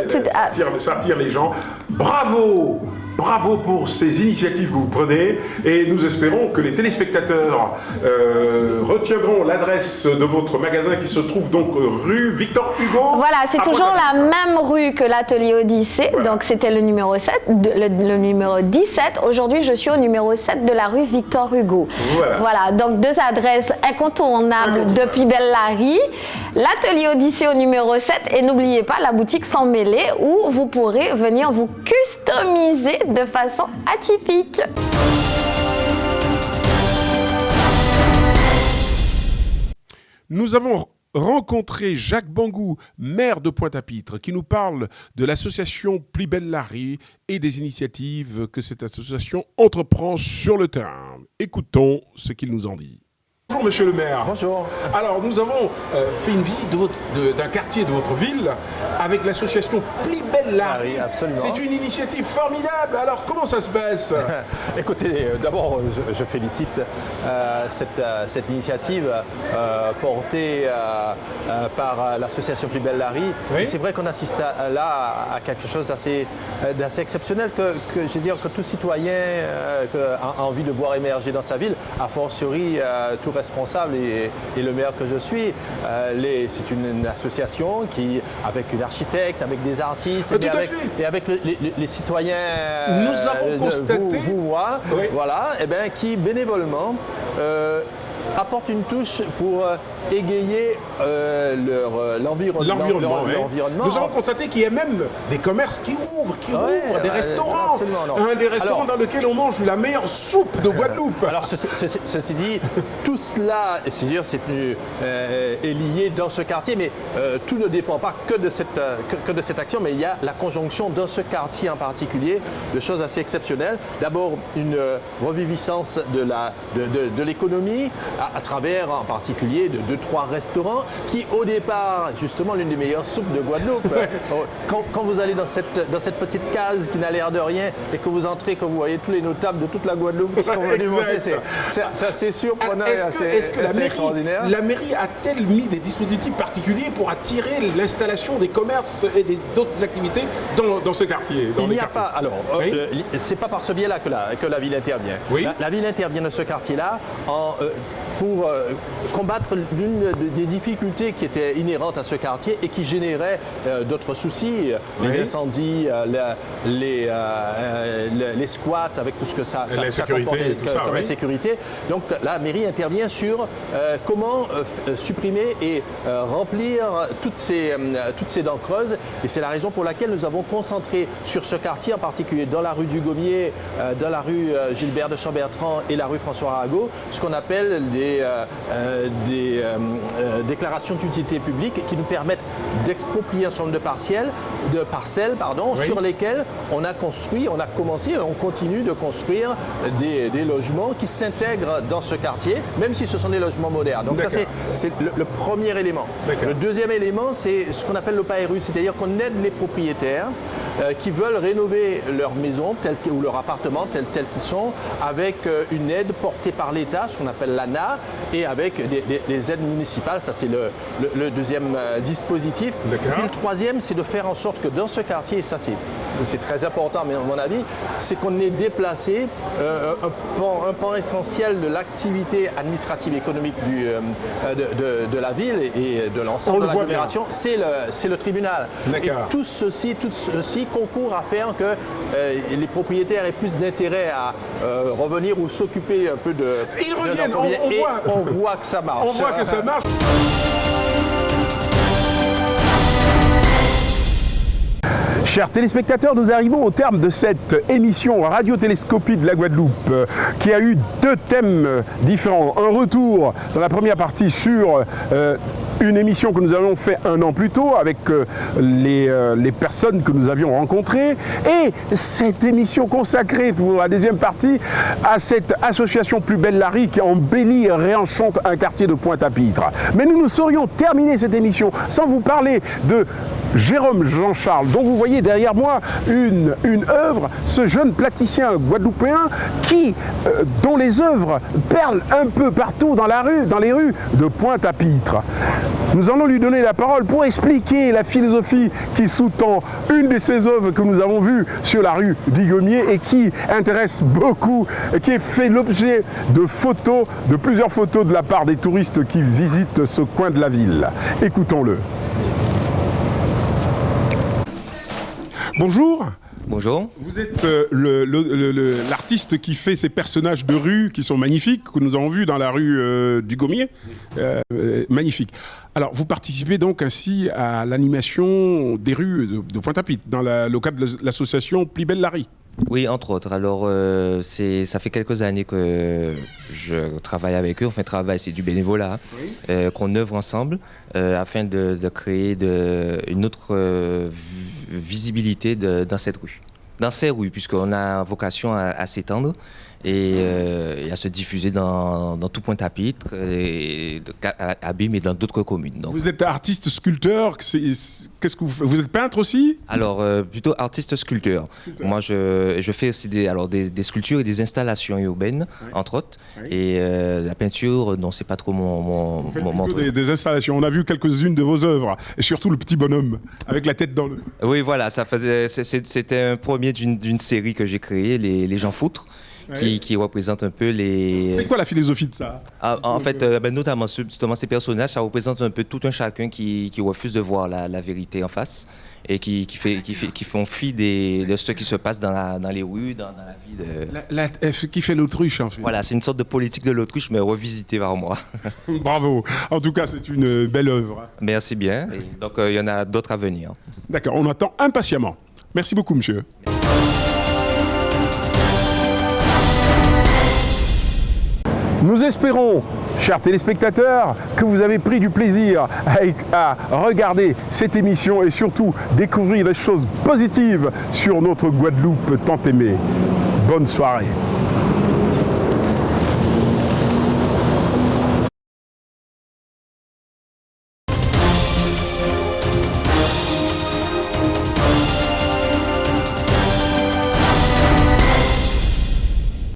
Ça attire les gens. Bravo! Bravo pour ces initiatives que vous prenez, et nous espérons que les téléspectateurs retiendront l'adresse de votre magasin qui se trouve donc rue Victor Hugo. Voilà, c'est toujours la même rue que l'atelier Odyssée, donc c'était le numéro 7, le numéro 17. Aujourd'hui, je suis au numéro 7 de la rue Victor Hugo. Voilà, donc 2 adresses incontournables de Plus belle la vie, l'atelier Odyssée au numéro 7, et n'oubliez pas la boutique Sans Mêler où vous pourrez venir vous customiser de façon atypique. Nous avons rencontré Jacques Bangou, maire de Pointe-à-Pitre, qui nous parle de l'association Plus belle la vie et des initiatives que cette association entreprend sur le terrain. Écoutons ce qu'il nous en dit. Bonjour Monsieur le maire. Bonjour. Alors nous avons fait une visite d'un quartier de votre ville avec l'association Plus belle la vie. Oui, absolument. C'est une initiative formidable. Alors comment ça se passe? Écoutez, d'abord je félicite cette initiative portée par l'association Plus belle la vie. Oui. C'est vrai qu'on assiste là à quelque chose d'assez exceptionnel que je veux dire que tout citoyen a envie de voir émerger dans sa ville, a fortiori tout responsable et le maire que je suis. C'est une association qui, avec une architecte, avec des artistes et avec les citoyens, nous avons constaté, vous, moi, voilà, qui bénévolement apportent une touche pour égayer l'environnement. Nous avons constaté qu'il y a même des commerces qui ouvrent des restaurants. Des restaurants dans lesquels on mange la meilleure soupe de Guadeloupe. Alors ceci dit, tout cela est lié dans ce quartier, mais tout ne dépend pas que de cette action, mais il y a la conjonction dans ce quartier en particulier de choses assez exceptionnelles. D'abord, une reviviscence de l'économie à travers en particulier de 2-3 restaurants qui au départ, justement, l'une des meilleures soupes de Guadeloupe. Quand vous allez dans cette petite case qui n'a l'air de rien et que vous entrez, que vous voyez tous les notables de toute la Guadeloupe qui sont venus manger, c'est assez surprenant et assez extraordinaire. La mairie a-t-elle mis des dispositifs particuliers pour attirer l'installation des commerces et d'autres activités dans ce quartier? Il n'y a pas. Alors, c'est pas par ce biais-là que la ville intervient. Oui. La ville intervient dans ce quartier-là pour combattre l'une des difficultés qui étaient inhérentes à ce quartier et qui généraient d'autres soucis, les incendies, les squats, avec tout ce que ça comportait comme insécurité. Donc la mairie intervient sur comment supprimer et remplir toutes ces dents creuses. Et c'est la raison pour laquelle nous avons concentré sur ce quartier, en particulier dans la rue du Gommier, dans la rue Gilbert de Chambertrand et la rue François Arago, ce qu'on appelle des déclarations d'utilité publique qui nous permettent d'exproprier un certain nombre de parcelles, sur lesquelles on a commencé, on continue de construire des logements qui s'intègrent dans ce quartier, même si ce sont des logements modernes. Donc ça, c'est le premier élément. Le deuxième élément, c'est ce qu'on appelle l'OPARU, c'est-à-dire qu'on aide les propriétaires qui veulent rénover leur maison ou leur appartement tels qu'ils sont, avec une aide portée par l'État, ce qu'on appelle l'ANA, et avec des aides municipales. Ça, c'est le deuxième dispositif. Puis le troisième, c'est de faire en sorte que dans ce quartier, et ça c'est très important, mais à mon avis, c'est qu'on ait déplacé un pan essentiel de l'activité administrative et économique de la ville et de l'ensemble de l'agglomération, c'est le tribunal. Et tout ceci concourt à faire que les propriétaires aient plus d'intérêt à revenir ou s'occuper un peu de... Ils reviennent, on voit que ça marche. On voit que ça marche. Chers téléspectateurs, nous arrivons au terme de cette émission Radiotélescopie de la Guadeloupe qui a eu 2 thèmes différents. Un retour dans la première partie sur une émission que nous avions fait 1 an plus tôt avec les personnes que nous avions rencontrées, et cette émission consacrée pour la deuxième partie à cette association Plus Belle Larry qui embellit et réenchante un quartier de Pointe-à-Pitre. Mais nous ne saurions terminer cette émission sans vous parler de Jérôme Jean-Charles, dont vous voyez derrière moi une œuvre, ce jeune plasticien guadeloupéen dont les œuvres perlent un peu partout dans les rues de Pointe-à-Pitre. Nous allons lui donner la parole pour expliquer la philosophie qui sous-tend une de ces œuvres que nous avons vues sur la rue du Gommier et qui intéresse beaucoup, qui fait l'objet de plusieurs photos de la part des touristes qui visitent ce coin de la ville. Écoutons-le. Bonjour. Bonjour. Vous êtes l'artiste qui fait ces personnages de rue qui sont magnifiques, que nous avons vus dans la rue du Gommier. Magnifique. Alors, vous participez donc ainsi à l'animation des rues de Pointe-à-Pitre, dans le cadre de l'association Plus Belle Larry. Oui, entre autres. Alors, ça fait quelques années que je travaille avec eux. Enfin, c'est du bénévolat, qu'on œuvre ensemble afin de créer une autre visibilité dans cette rue. Dans ces rues, puisqu'on a vocation à s'étendre et à se diffuser dans tout Pointe-à-Pitre, à Bim et dans d'autres communes. Donc. Vous êtes artiste sculpteur, qu'est-ce que vous êtes peintre aussi? Alors, plutôt artiste sculpteur. Moi, je fais aussi des sculptures et des installations urbaines, entre autres. Et la peinture, non, c'est pas trop mon truc. Des installations. On a vu quelques-unes de vos œuvres, et surtout le petit bonhomme, avec la tête dans le... Oui, voilà, c'était un premier d'une série que j'ai créée, les gens foutres. qui représente un peu les... C'est quoi la philosophie de ça? En fait, notamment justement ces personnages, ça représente un peu tout un chacun qui refuse de voir la vérité en face et qui font fi de ce qui se passe dans les rues, dans la vie de... Ce qui fait l'autruche, en fait. Voilà, c'est une sorte de politique de l'autruche, mais revisitée par moi. Bravo. En tout cas, c'est une belle œuvre. Merci bien. Et donc, il y en a d'autres à venir. D'accord, on attend impatiemment. Merci beaucoup, monsieur. Nous espérons, chers téléspectateurs, que vous avez pris du plaisir à regarder cette émission et surtout découvrir des choses positives sur notre Guadeloupe tant aimée. Bonne soirée.